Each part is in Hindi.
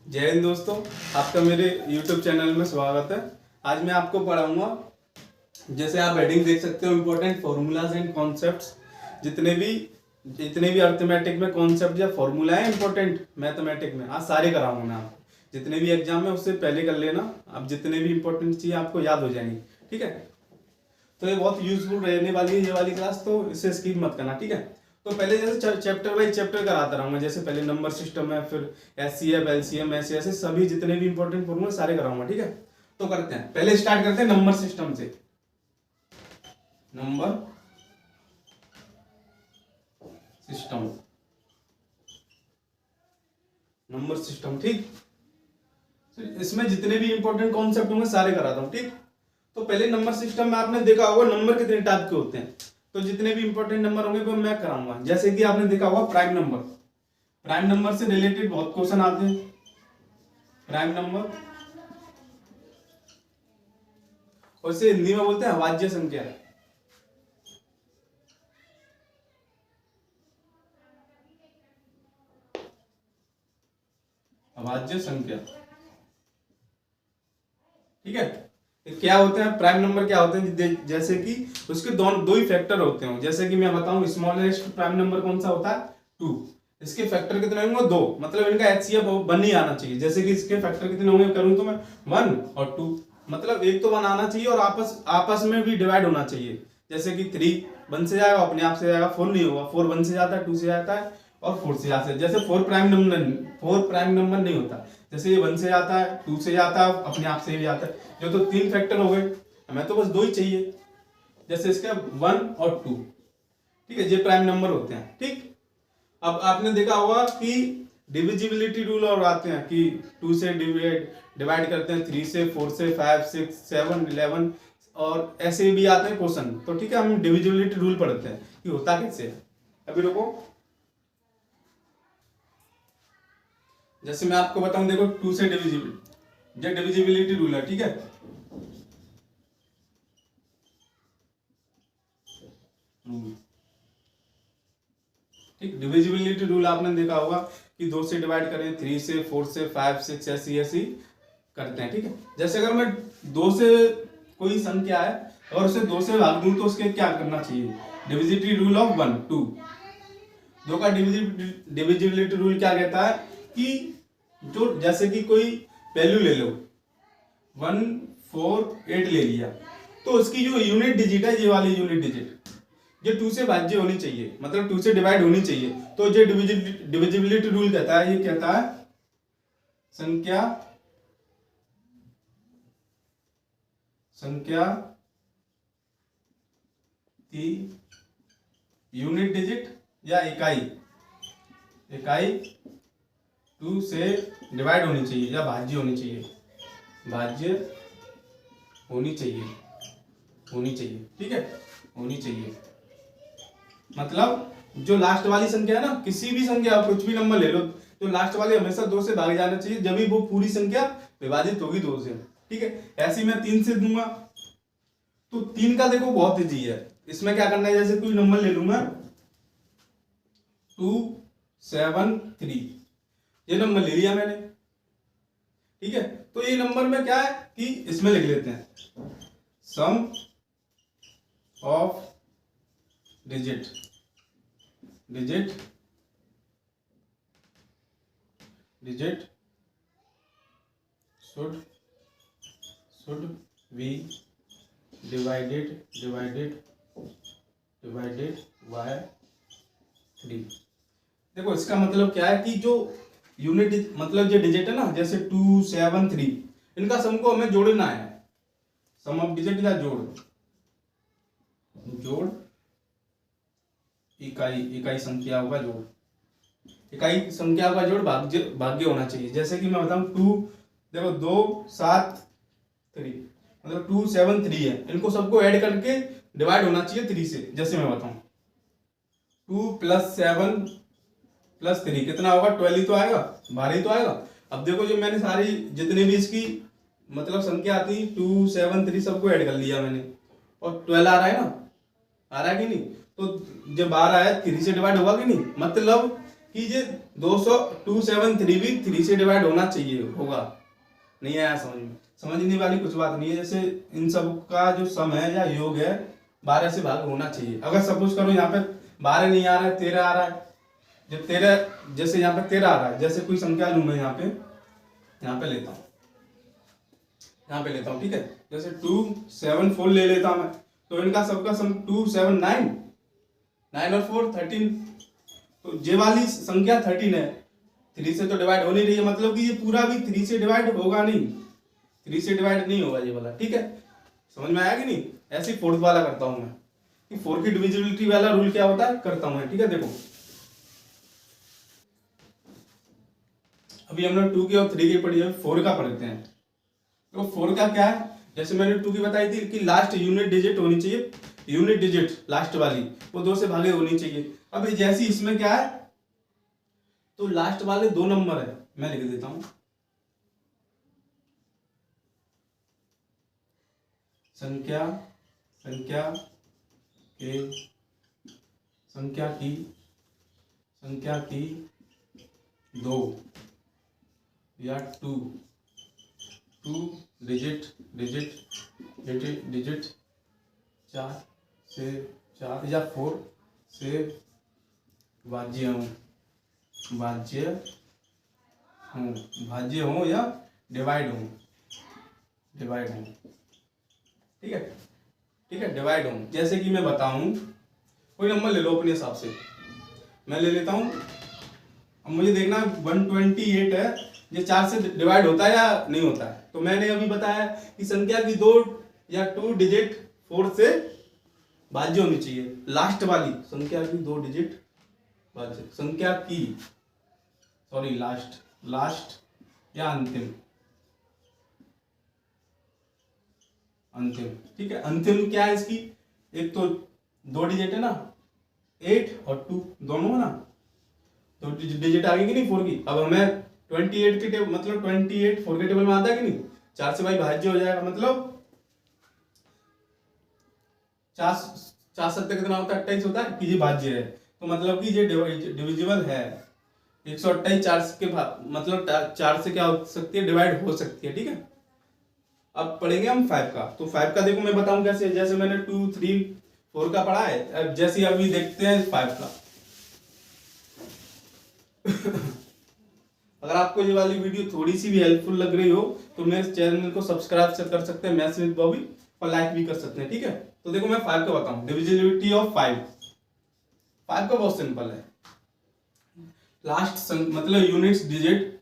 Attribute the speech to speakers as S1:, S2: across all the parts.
S1: जय हिंद दोस्तों, आपका मेरे YouTube चैनल में स्वागत है। आज मैं आपको पढ़ाऊंगा, जैसे आप हेडिंग देख सकते हो, इम्पोर्टेंट फॉर्मूलाज एंड कॉन्सेप्ट्स। जितने भी अर्थमेटिक में कॉन्सेप्ट या फॉर्मूला है इंपॉर्टेंट मैथमेटिक में, आज सारे कराऊंगा मैं आपको। जितने भी एग्जाम है उससे पहले कर लेना, अब जितने भी इंपॉर्टेंट चीज़ें आपको याद हो जाएंगी। ठीक है, तो ये बहुत यूजफुल रहने वाली है ये वाली क्लास, तो इसे स्किप मत करना। ठीक है, तो पहले जैसे चैप्टर बाई चैप्टर कराता रहूंगा। जैसे पहले नंबर सिस्टम है, फिर एचसीएफ, एलसीएम, ऐसे सभी जितने भी इंपॉर्टेंट फॉर्मूले सारे कराऊंगा। ठीक है, तो करते हैं, पहले स्टार्ट करते हैं नंबर सिस्टम से। Number system, number system. ठीक, इसमें जितने भी इंपॉर्टेंट कॉन्सेप्ट होंगे सारे कराता हूँ। ठीक, तो पहले नंबर सिस्टम में आपने देखा होगा नंबर कितने टाइप के होते हैं, तो जितने भी इंपॉर्टेंट नंबर होंगे वो मैं कराऊंगा। जैसे कि आपने देखा होगा प्राइम नंबर, प्राइम नंबर से रिलेटेड बहुत क्वेश्चन आते हैं। प्राइम नंबर, और इसे हिंदी में बोलते हैं अभाज्य संख्या। अभाज्य संख्या, ठीक है। क्या होते हैं प्राइम नंबर, क्या होते हैं, जैसे कि उसके दो ही फैक्टर होते हैं। जैसे कि मैं बताऊं, स्मॉलेस्ट प्राइम नंबर कौन सा होता है, 2। इसके फैक्टर कितने होंगे, 2। मतलब इनका एचसीएफ 1 ही आना चाहिए। जैसे कि इसके फैक्टर कितने होंगे करूं तो मैं 1 और 2, मतलब एक तो 1 आना चाहिए और आपस में भी डिवाइड होना चाहिए। जैसे कि 3 1 से जाएगा, अपने आप से जाएगा। 4 नहीं होगा, 4 1 से जाता है, 2 से जाता है और 4 से जाता है। जैसे 4 प्राइम नंबर नहीं होता। जैसे ये 1 से जाता है, 2 से जाता है, अपने आप से भी जाता है। जो तो 3 फैक्टर हो गए, हमें तो बस 2 ही चाहिए। जैसे इसका 1 और 2, ठीक है, ये प्राइम नंबर होते हैं। ठीक, अब आपने देखा होगा कि डिविजिबिलिटी रूल और आते हैं कि 2 से डिवाइड करते हैं, 3 से, 4 से, 5 6 7 11 और ऐसे भी आते हैं क्वेश्चन। तो ठीक है, हम डिविजिबिलिटी रूल पढ़ते हैं कि होता कैसे है। अभी रुको, जैसे मैं आपको बताऊं, देखो 2 से डिविजिबिलिटी रूल है। ठीक है, ठीक, डिविजिबिलिटी रूल आपने देखा होगा कि 2 से डिवाइड करें, 3 से, 4 से, 5 6 ऐसी करते हैं। ठीक है, जैसे अगर मैं 2 से कोई संख्या है और उसे 2 से भाग दूं तो उसके क्या करना चाहिए, डिविजिबिलिटी रूल ऑफ 1 2। 2 का डिविजिबिलिटी रूल क्या कहता है कि जो, जैसे कि कोई वैल्यू ले लो, 1 4 8 ले लिया, तो उसकी जो यूनिट डिजिट है, ये वाली यूनिट डिजिट, ये 2 से भाज्य होनी चाहिए, मतलब 2 से डिवाइड होनी चाहिए। तो ये डिविजिबिलिटी रूल कहता है, ये कहता है संख्या की यूनिट डिजिट या इकाई 2 से डिवाइड होनी चाहिए या भाज्य होनी चाहिए, ठीक है, होनी चाहिए। मतलब जो लास्ट वाली संख्या है ना, किसी भी संख्या, कुछ भी नंबर ले लो, तो लास्ट वाले हमेशा 2 से भागे जाना चाहिए, जब भी वो पूरी संख्या विभाजित होगी 2 से। ठीक है, ऐसे मैं 3 से दूंगा, तो 3 का देखो बहुत इजी है। इसमें क्या करना है, जैसे कोई नंबर ले लूंगा 2 7 3, ये नंबर ले लिया मैंने। ठीक है, तो ये नंबर में क्या है कि इसमें लिख लेते हैं sum of digit should be divided by 3। देखो इसका मतलब क्या है कि जो यूनिट, मतलब जो डिजिट है ना, जैसे 2 7 3, इनका सम को हमें जोड़ना है। सम ऑफ डिजिट या जोड़ इकाई संख्या का जोड़, इकाई संख्या का जोड़ भाग्य होना चाहिए। जैसे कि मैं बताऊं 2, देखो 2 7 3, मतलब 2 7 3 है, इनको सबको ऐड करके डिवाइड होना चाहिए 3 से। जैसे मैं बताऊं 2 + 7 + 3 कितना होगा, 12 ही तो आएगा, 12 ही तो आएगा। अब देखो जो मैंने सारी जितने भी इसकी मतलब संख्या आती 2 7 3 सबको ऐड कर लिया मैंने, और 12 आ रहा है ना, आ रहा है कि नहीं। तो जब 12 है 3 से डिवाइड होगा कि नहीं, मतलब कि ये 273 भी 3 से डिवाइड होना चाहिए, होगा। नहीं आया समझ में? समझने वाली कुछ बात नहीं है। जैसे इन सब का जो सम है या योग है 12 से भाग होना चाहिए। अगर सपोज करो यहाँ पे 12 नहीं आ रहा है, 13 आ रहा है, जब 13 जैसे यहाँ पे 13 आ रहा है, जैसे कोई संख्या लूँ मैं यहाँ पे लेता हूँ, यहाँ पे लेता हूँ, ठीक है। जैसे 2 7 4 ले लेता हूँ मैं, तो इनका सबका सम 2 7 9, 9 और 4 13, तो ये वाली संख्या 13 है, 3 से तो डिवाइड हो नहीं रही है, मतलब कि ये पूरा भी 3 से डिवाइड होगा नहीं, 3 से डिवाइड नहीं होगा ये वाला, ठीक है। समझ में आया कि नहीं? ऐसे ही फोर्थ वाला करता हूं मैं, कि 4 की डिविजिबिलिटी वाला रूल क्या होता है करता हूं मैं, ठीक है। देखो अभी हमने 2 की और 3 की पढ़ी है, 4 का पढ़ते हैं। तो 4 का क्या है, जैसे मैंने 2 की बताई थी कि लास्ट यूनिट डिजिट होनी चाहिए, यूनिट डिजिट लास्ट वाली वो 2 से भागे होनी चाहिए। अब जैसी इसमें क्या है, तो लास्ट वाले 2 नंबर है, मैं लिख देता हूं, संख्या की 2 या 2 डिजिट 4 से 4 या 4 से भाज्य हो या डिवाइड हो, ठीक है, डिवाइड हो। जैसे कि मैं बताऊं, कोई नंबर ले लो अपने हिसाब से, मैं ले लेता हूं। अब मुझे देखना 128 है, ये 4 से डिवाइड होता है या नहीं होता है। तो मैंने अभी बताया कि संख्या की 2 या 2 डिजिट 4 से भाज्य होनी चाहिए, लास्ट वाली संख्या की 2 डिजिट भाज्य, संख्या की सॉरी लास्ट या अंतिम, ठीक है। अंतिम क्या है इसकी, एक तो 2 डिजिट है ना, 8 और 2 दोनों है ना, तो डिजिट आ गई कि नहीं 4 की। अब हमें 28 के टेबल, मतलब 28 4 के टेबल में आता है कि नहीं, 4 से भाई भाज्य हो जाएगा, मतलब 4 7 कितना होता है, 28 होता है कि ये भाज्य है, तो मतलब कि ये डिविजिबल है। 128 4 के मतलब 4 से क्या हो सकती है, डिवाइड हो सकती है, ठीक है। अब पढ़ेंगे हम 5 का। तो 5 का देखो मैं बताऊं कैसे, जैसे मैंने 2 3 4 का पढ़ा है, अब जैसे अभी देखते हैं 5 का। अगर आपको ये वाली वीडियो थोड़ी सी भी हेल्पफुल लग रही हो तो मेरे चैनल को सब्सक्राइब से कर सकते हैं, मैथ्स विद बॉबी, और लाइक भी कर सकते हैं, ठीक है। तो देखो मैं 5 का बताऊं, डिविजिबिलिटी ऑफ 5 का बहुत सिंपल है। लास्ट मतलब यूनिट्स डिजिट,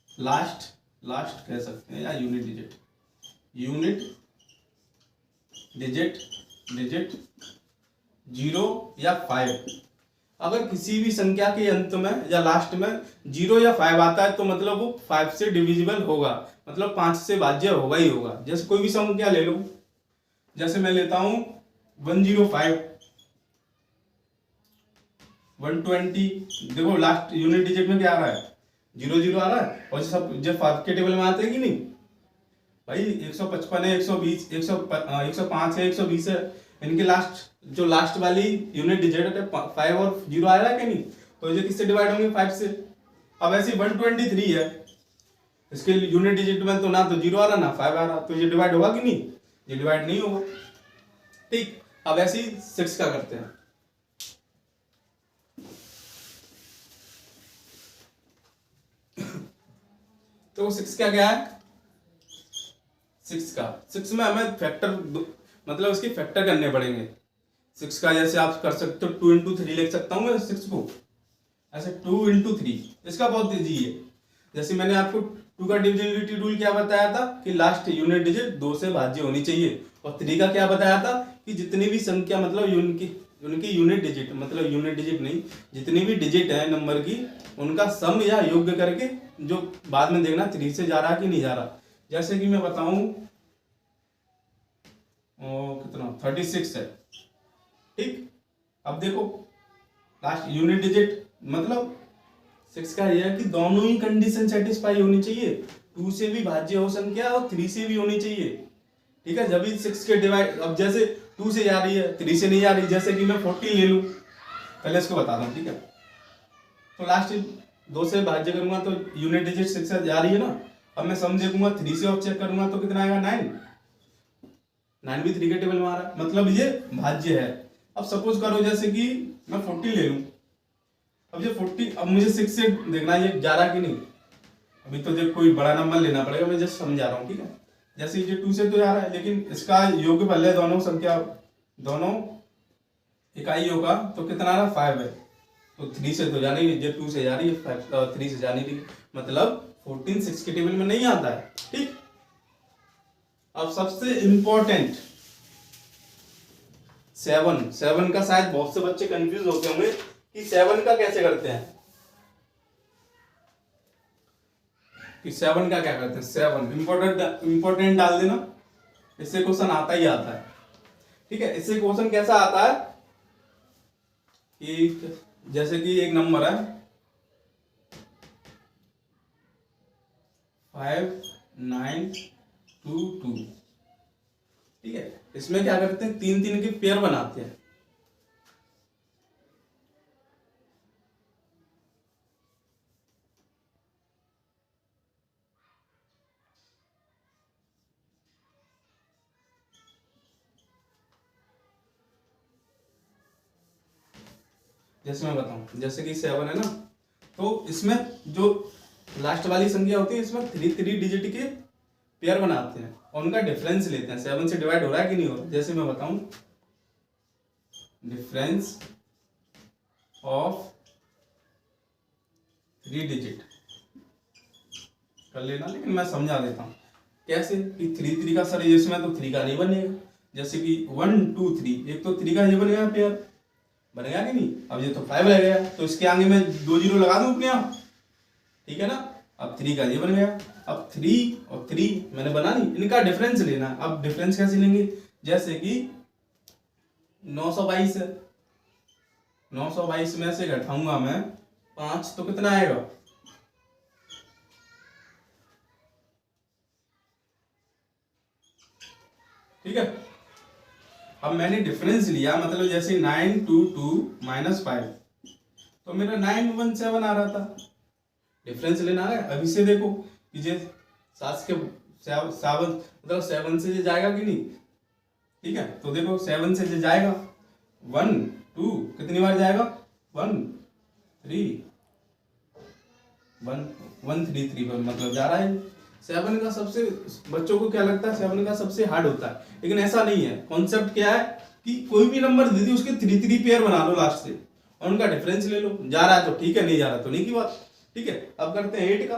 S1: लास्ट कह सकते हैं या यूनिट डिजिट 0 या 5। अगर किसी भी संख्या के अंत में या लास्ट में 0 या 5 आता है तो मतलब वो 5 से डिविजिबल होगा, मतलब 5 से भाज्य होगा ही होगा। जैसे कोई भी संख्या ले लो, जैसे मैं लेता हूं 105 120, देखो लास्ट यूनिट डिजिट में क्या आ रहा है, 0 आ रहा है, और सब जब 5 के टेबल में आते हैं कि नहीं भाई, 155 है, 120 105 है, 120 है, इनके लास्ट वाली यूनिट डिजिट है 5 और 0 आ रहा है कि नहीं, तो ये किससे डिवाइड होंगे, 5 से। अब ऐसे 123 है, इसके यूनिट डिजिट में तो ना तो 0 आ रहा ना 5 आ रहा, तो ये डिवाइड होगा कि नहीं, ये डिवाइड नहीं होगा, ठीक। अब ऐसे ही 6 का करते हैं। तो 6 का क्या है, 6 में हमें फैक्टर मतलब इसके फैक्टर करने पड़ेंगे। 6 का जैसे आप कर सकते हो 2 into 3 लिख सकता हूं मैं 6 को, ऐसे 2 into 3, इसका बहुत इजी है। जैसे मैंने आपको 2 का डिविजिबिलिटी रूल क्या बताया था कि लास्ट यूनिट डिजिट 2 से भाज्य होनी चाहिए, और 3 का क्या बताया था कि जितनी भी संख्या मतलब उनकी यूनिट डिजिट, मतलब यूनिट डिजिट नहीं, जितनी भी डिजिट है नंबर की उनका सम या योग करके, जो बाद में देखना 3 से जा रहा कि नहीं जा रहा। जैसे कि मैं बताऊं कितना 36 है, ठीक। अब देखो लास्ट यूनिट डिजिट मतलब 6 का यह है कि दोनों ही कंडीशन सेटिस्फाई होनी चाहिए, 2 से भी भाज्य हो संख्या और 3 से भी होनी चाहिए, ठीक है। जब भी 6 के डिवाइड, अब जैसे 2 से जा रही है 3 से नहीं जा रही, जैसे कि मैं 40 ले लूं, पहले इसको बता दूं, ठीक है। तो लास्ट 2 से भाज्य करूंगा तो यूनिट डिजिट 6 से जा रही है ना। अब मैं सम देखूंगा 3 से ऑफ चेक करूंगा तो कितना आएगा 9। 9 भी 3 के टेबल में आ रहा है, मतलब ये भाज्य है। अब सपोज करो जैसे कि मैं 40 ले लूं, अब ये 40, अब मुझे 6 से देखना है ये जा रहा कि नहीं। अभी तो जो कोई बड़ा नंबर लेना पड़ेगा, मैं जस्ट समझा रहा हूँ, ठीक है। जैसे ये 2 से तो जा रहा है, लेकिन इसका योगफल है दोनों संख्या, दोनों इकाइयों का, तो कितना आ रहा 5 है। तो 3 से तो जा नहीं रही, ये 2 से जा रही है, 3 से जा नहीं रही, मतलब 14 6 के टेबल में नहीं आता है, ठीक। अब सबसे इंपॉर्टेंट 7 का शायद बहुत से बच्चे कंफ्यूज होते होंगे कि 7 का कैसे करते हैं, कि 7 का क्या करते हैं। 7 इंपॉर्टेंट डाल देना, इससे क्वेश्चन आता ही आता है, ठीक है। इससे क्वेश्चन कैसा आता है कि जैसे कि एक नंबर है 5922, ठीक है। इसमें क्या करते हैं, 3 के पेयर बनाते हैं। जैसे मैं बताऊं, जैसे कि 7 है ना, तो इसमें जो लास्ट वाली संख्या होती है इसमें 3 डिजिट के पेयर बनाते हैं और उनका डिफरेंस लेते हैं। 7 से डिवाइड हो रहा है कि नहीं हो रहा। जैसे मैं बताऊं, डिफरेंस ऑफ 3 डिजिट कर लेना, लेकिन मैं समझा देता हूं कैसे कि 3 का सर इसमें तो 3 का नहीं बनेगा। जैसे कि 1 2 3, एक तो 3 का ये बनेगा पेयर, बनेगा कि नहीं। अब ये तो 5 रह गया, तो इसके आगे मैं 2 जीरो लगा दूं अपने आप, ठीक है ना। अब 3 का ये बन गया। अब 3 और 3 मैंने बना ली, इनका डिफरेंस लेना। अब डिफरेंस कैसे लेंगे, जैसे कि 922 है, 922 में से घटाऊंगा मैं 5 तो कितना आएगा, ठीक है। अब मैंने डिफरेंस लिया, मतलब जैसे 922 -5, तो मेरा 917 आ रहा था। डिफरेंस लेना है। अभी से देखो कि जे 7 के 7 मतलब 7 से जाएगा कि नहीं, ठीक है। तो देखो 7 से जाएगा 1 2, कितनी बार जाएगा 1 3 1 1 3 3 पर, मतलब जा रहा है। 7 का सबसे, बच्चों को क्या लगता है 7 का सबसे हार्ड होता है, लेकिन ऐसा नहीं है। कॉन्सेप्ट क्या है कि कोई भी नंबर दे दी उसके 3 पेयर बना लो लास्ट से और उनका डिफरेंस ले लो। जा रहा है तो ठीक है, नहीं जा रहा तो नहीं की बात, ठीक है। अब करते हैं 8 का।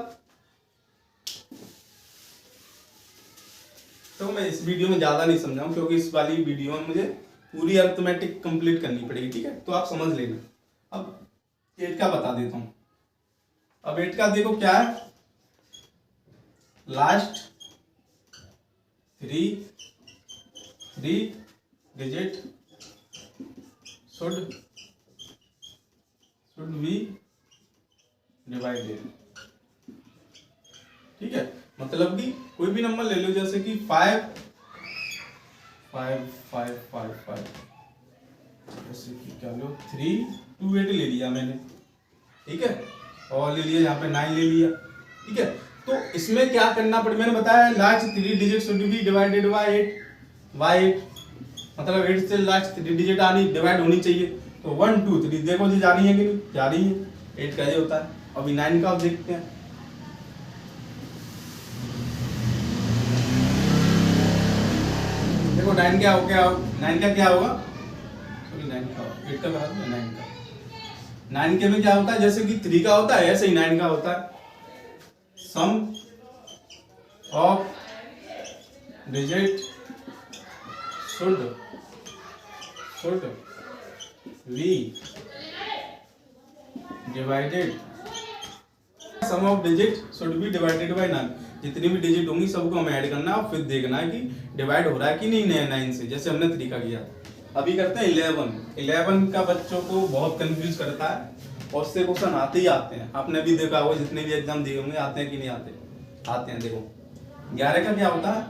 S1: तो मैं इस वीडियो में ज्यादा नहीं समझाऊं क्योंकि इस वाली वीडियो में मुझे पूरी अरिथमेटिक कंप्लीट करनी पड़ेगी, ठीक है। तो आप समझ लेना। अब 8 का बता देता हूं। अब 8 का देखो क्या है, last 3 digit should be divided, ठीक है। मतलब कि कोई भी नंबर ले लो, जैसे कि 5 5 5 5 5, जैसे कि क्या लो 3 2 8 ले लिया मैंने, ठीक है। और ले लिया यहाँ पे 9 ले लिया, ठीक है। तो इसमें क्या करना पड़े, मैंने बताया last 3 digit should be divided by 8, मतलब 8 से लास्ट 3 डिजिट आनी डिवाइड होनी चाहिए। तो 1 2 3 देखो जी जा रही है कि नहीं जा रही है। 8 का ये होता है। अभी 9 का आप देखते हैं। देखो 9 क्या हो गया, 9 का क्या होगा, सॉरी 9 का 8 का कहा था 9 का। 9 के में क्या होता है, जैसे कि 3 का होता है ऐसे ही 9 का होता है। Sum of digit should be divided, sum of digit should be divided by 9। जितनी भी डिजिट होंगी सबको हमें ऐड करना है और फिर देखना है कि डिवाइड हो रहा है कि नहीं 9 से, जैसे हमने 3 का किया। अभी करते हैं 11 का बच्चों को बहुत कंफ्यूज करता है और उससे क्वेश्चन आते ही आते हैं। आपने भी देखा होगा, जितने भी एग्जाम दिए होंगे आते हैं कि नहीं आते, आते हैं। देखो 11 का क्या होता है,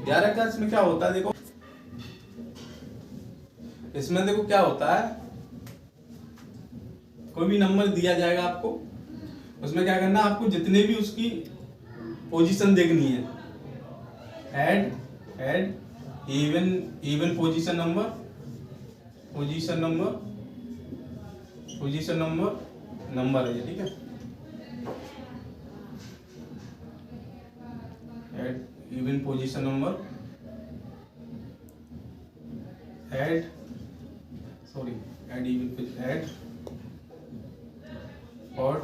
S1: 11 का इसमें क्या होता है, देखो इसमें देखो क्या होता है कोई भी नंबर दिया जाएगा आपको, उसमें क्या करना है, आपको जितने भी उसकी पोजीशन देखनी है, ऐड इवन पोजीशन नंबर है ये, ठीक है। Add even position number, add odd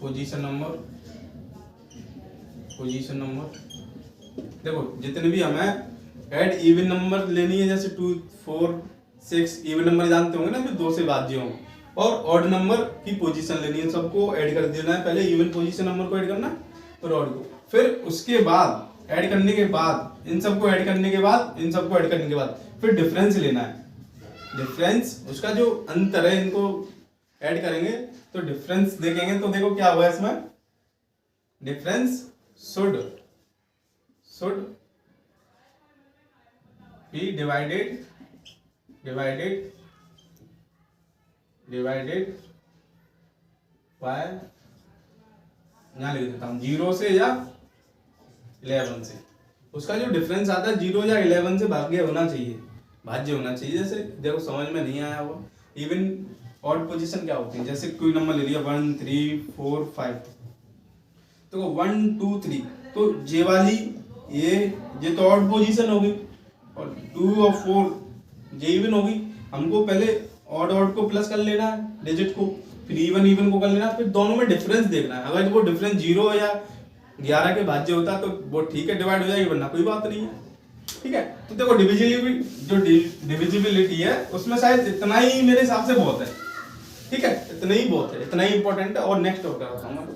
S1: position number. देखो जितने भी हमें ऐड इवन नंबर लेनी है, जैसे 2 4 6 इवन नंबर जानते होंगे ना, फिर 2 से भाज्य हों, और ऑड नंबर की पोजीशन लेनी है, सबको ऐड कर देना है। पहले इवन पोजीशन नंबर को ऐड करना, फिर ऑड को, फिर उसके बाद ऐड करने के बाद इन सबको ऐड करने के बाद फिर डिफरेंस लेना है। डिफरेंस उसका जो अंतर है, इनको ऐड करेंगे तो डिफरेंस देखेंगे, तो देखो क्या हुआ इसमें, difference should be divided by, यहां लिख देता हूं 0 से या 11 से। उसका जो डिफरेंस आता है 0 या 11 से भाज्य होना चाहिए। जैसे देखो समझ में नहीं आया हुआ, इवन ऑड पोजीशन क्या होती है, जैसे कोई नंबर ले लिया 1 3 4 5, तो 1 2 3, तो जे वाली ये तो ऑड पोजीशन होगी, और 2 और 4 जे इवन होगी। हमको पहले ऑड को प्लस कर लेना है डिजिट को, फिर इवन को कर लेना, फिर दोनों में डिफरेंस देखना है। अगर वो डिफरेंस 0 या 11 के भाज्य होता तो वो ठीक है, डिवाइड हो जाएगी, वरना कोई बात नहीं है, ठीक है। तो देखो डिविजिबिलिटी है उसमें शायद इतना ही मेरे हिसाब से बहुत है, ठीक है, इतना ही बहुत है, इतना ही इंपॉर्टेंट है। और नेक्स्ट और कराता हूँ।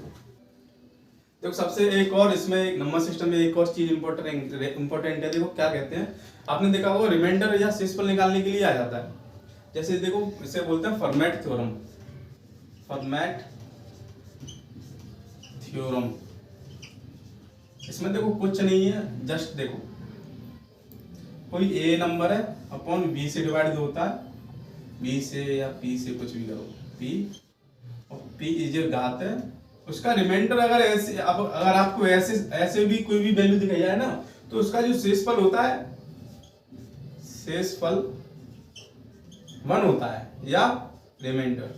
S1: देखो सबसे एक और इसमें एक नंबर सिस्टम में एक और चीज इंपॉर्टेंट है। देखो क्या कहते हैं, आपने देखा होगा रिमाइंडर या शेषफल निकालने के लिए आ जाता है। जैसे देखो इसे बोलते हैं फॉर्मेट थ्योरम। इसमें देखो कुछ नहीं है, जस्ट देखो कोई ए नंबर है अपॉन बी से डिवाइड होता है, बी से या पी से, कुछ भी करो, पी, और पी इज घात है, उसका रिमाइंडर अगर ऐसे, अगर आपको ऐसे भी कोई भी वैल्यू दिखाई जाए ना, तो उसका जो शेषफल होता है, शेषफल 1 होता है, या रिमाइंडर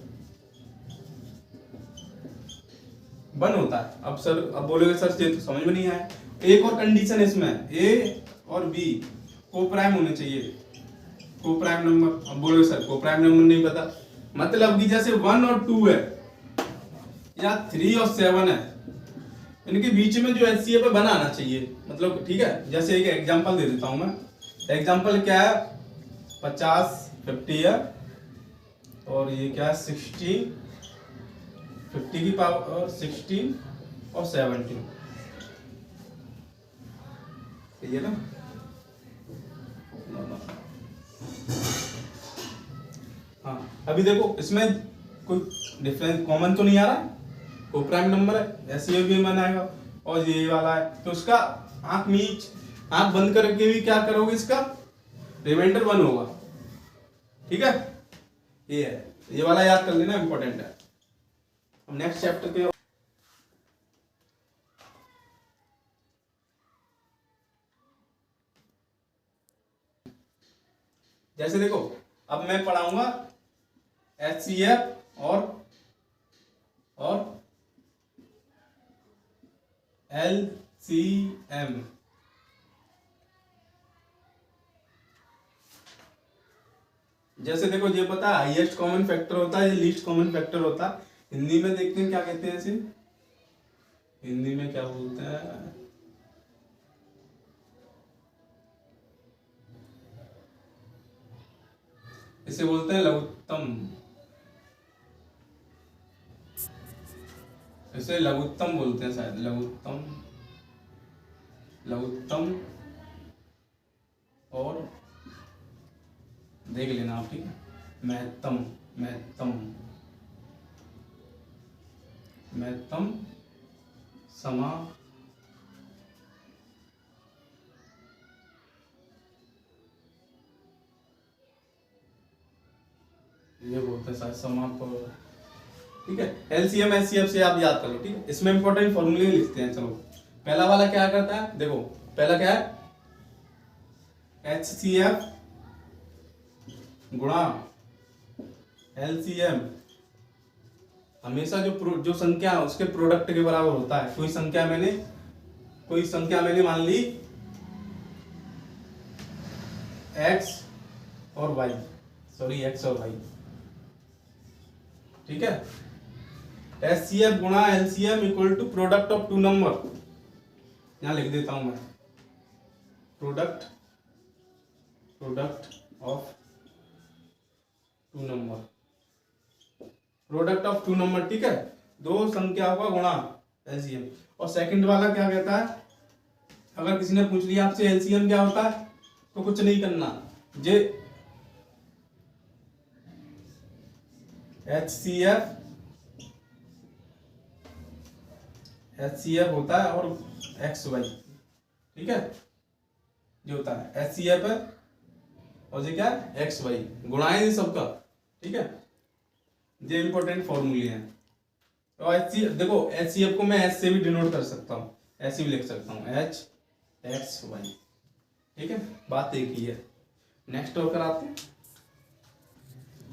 S1: 1 होता है। अब बोलोगे सर ये तो समझ में नहीं आया। एक और कंडीशन है इसमें, ए और बी को प्राइम होने चाहिए, को प्राइम नंबर। अब बोलोगे सर को प्राइम नंबर नहीं पता, मतलब कि जैसे 1 और 2 है, या 3 और 7 है, इनके बीच में जो एचसीएफ है बनाना चाहिए, मतलब ठीक है। जैसे एक एग्जांपल दे देता हूं मैं, एग्जांपल क्या है, 50 है, और ये क्या है 16, 50 की पावर 16 और 17, सही है ना। हाँ अभी देखो इसमें कोई डिफरेंस कॉमन तो नहीं आ रहा, को प्राइम नंबर है, ऐसे भी मन आएगा, और ये वाला है, तो उसका आंख बंद करके भी क्या करोगे, इसका रिमाइंडर 1 होगा, ठीक है। ये है, ये वाला याद कर लेना, इंपॉर्टेंट है। हम नेक्स्ट चैप्टर के जैसे देखो अब मैं पढ़ाऊंगा एचसीएफ और एलसीएम। जैसे देखो ये पता है हाईएस्ट कॉमन फैक्टर होता है, ये लीस्ट कॉमन फैक्टर होता है। हिंदी में देखते हैं क्या कहते हैं इसे, हिंदी में क्या बोलते हैं, इसे बोलते हैं लघुत्तम, इसे लघुत्तम बोलते हैं शायद, लघुत्तम और देख लेना आप, ठीक है, महत्तम समा ये बोलते हैं शायद समान पर, ठीक है। एलसीएम एचसीएफ से आप याद कर लो, ठीक है। इसमें इंपॉर्टेंट फॉर्मूले लिखते हैं। चलो पहला वाला क्या करता है, देखो पहला क्या है, एचसीएफ गुणा एलसीएम हमेशा जो संख्या है उसके प्रोडक्ट के बराबर होता है। कोई संख्या मैंने मान ली x और y, x और y, ठीक है। एचसीएफ गुणा LCM equal to product of two number, यहां लिख देता हूं मैं, प्रोडक्ट ऑफ टू नंबर, ठीक है। दो संख्याओं का गुणा एलसीएम। और सेकंड वाला क्या कहता है, अगर किसी ने पूछ लिया आपसे एलसीएम क्या होता है, तो कुछ नहीं करना, जे एचसीएफ होता है और एक्स वाई, ठीक है। जो होता है एचसीएफ है और ये क्या है, एक्स वाई, गुणाएं ये सबका, ठीक है। ये इंपॉर्टेंट फॉर्मूले हैं। तो एचसीएफ देखो, एचसीएफ को मैं एच से भी डिनोट कर सकता हूँ, ऐसे भी लिख सकता हूँ, एच एक्स वाई, ठीक है। बात एक ही है। नेक्स्ट और कराते हैं।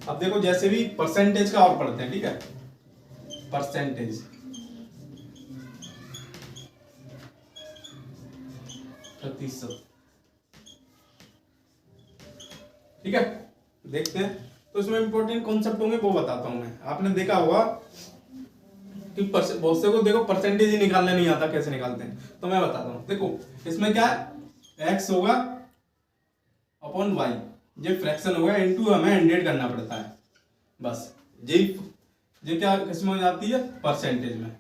S1: अब देखो जैसे भी परसेंटेज का और पढ़ते हैं, ठीक है। परसेंटेज, प्रतिशत, ठीक है। देखते हैं, तो इसमें इंपॉर्टेंट कॉन्सेप्ट होंगे वो बताता हूं मैं। आपने देखा होगा कि बहुत से को देखो परसेंटेज ही निकालने नहीं आता, कैसे निकालते हैं, तो मैं बताता हूं। देखो इसमें क्या है, x होगा अपॉन y, ये फ्रैक्शन होगा, इनटू हमें 100 करना पड़ता है, बस। ये क्या किसमें हो जाती है, परसेंटेज में,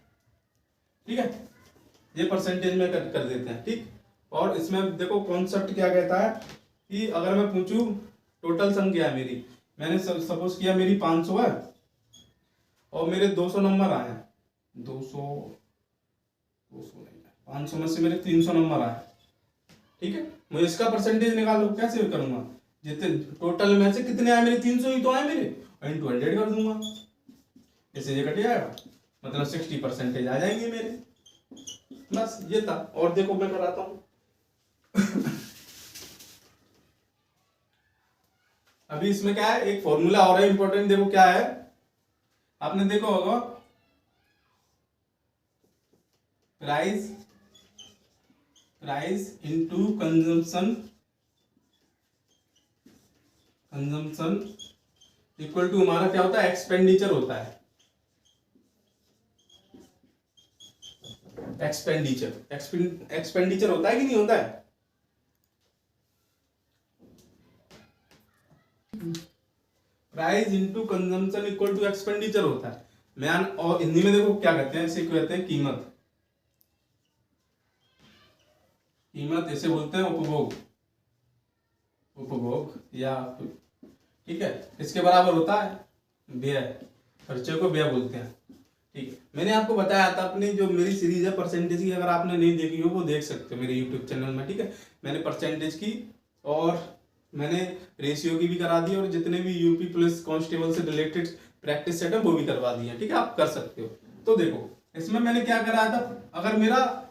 S1: ठीक है। ये परसेंटेज में कर देते हैं, ठीक। और इसमें देखो कॉन्सेप्ट क्या कहता है कि अगर मैं पूछूं टोटल संख्या है मेरी, मैंने सपोज किया मेरी 500 है और मेरे 200 नंबर आए हैं, 200 नहीं, 500 में से मेरे 300 नंबर आए, ठीक है। मुझे इसका परसेंटेज निकालो, कैसे करूंगा, जितने टोटल में से कितने आए मेरे, 300 ही तो आए मेरे, इनटू 100 कर दूंगा, इससे ये कट जाएगा, मतलब 60% आ जाएंगे मेरे, बस ये था। और देखो मैं कराता हूं अभी इसमें क्या है, एक फॉर्मूला और है इंपॉर्टेंट, देखो क्या है, आपने देखो होगा, price into consumption equal to हमारा क्या होता है, एक्सपेंडिचर होता है, एक्सपेंडिचर होता है कि नहीं होता है। Price into consumption equal to expenditure होता है। मैन और हिंदी में देखो क्या कहते हैं, इसे कहते हैं कीमत, इसे बोलते हैं उपभोग या, ठीक है। इसके बराबर होता है व्यय, खर्चे को व्यय बोलते हैं, ठीक। मैंने आपको बताया था अपनी जो मेरी सीरीज है परसेंटेज की, अगर आपने नहीं देखी हो वो देख सकते हो मेरे यूट्यूब चैनल में, ठीक है। मैंने परसेंटेज की और मैंने रेशियो की भी करा दी, और जितने भी यूपी पुलिस कांस्टेबल से रिलेटेड प्रैक्टिस सेट है वो भी करवा दी है, ठीक है। आप कर सकते हो। तो देखो इसमें मैंने क्या कराया था, अगर मेरा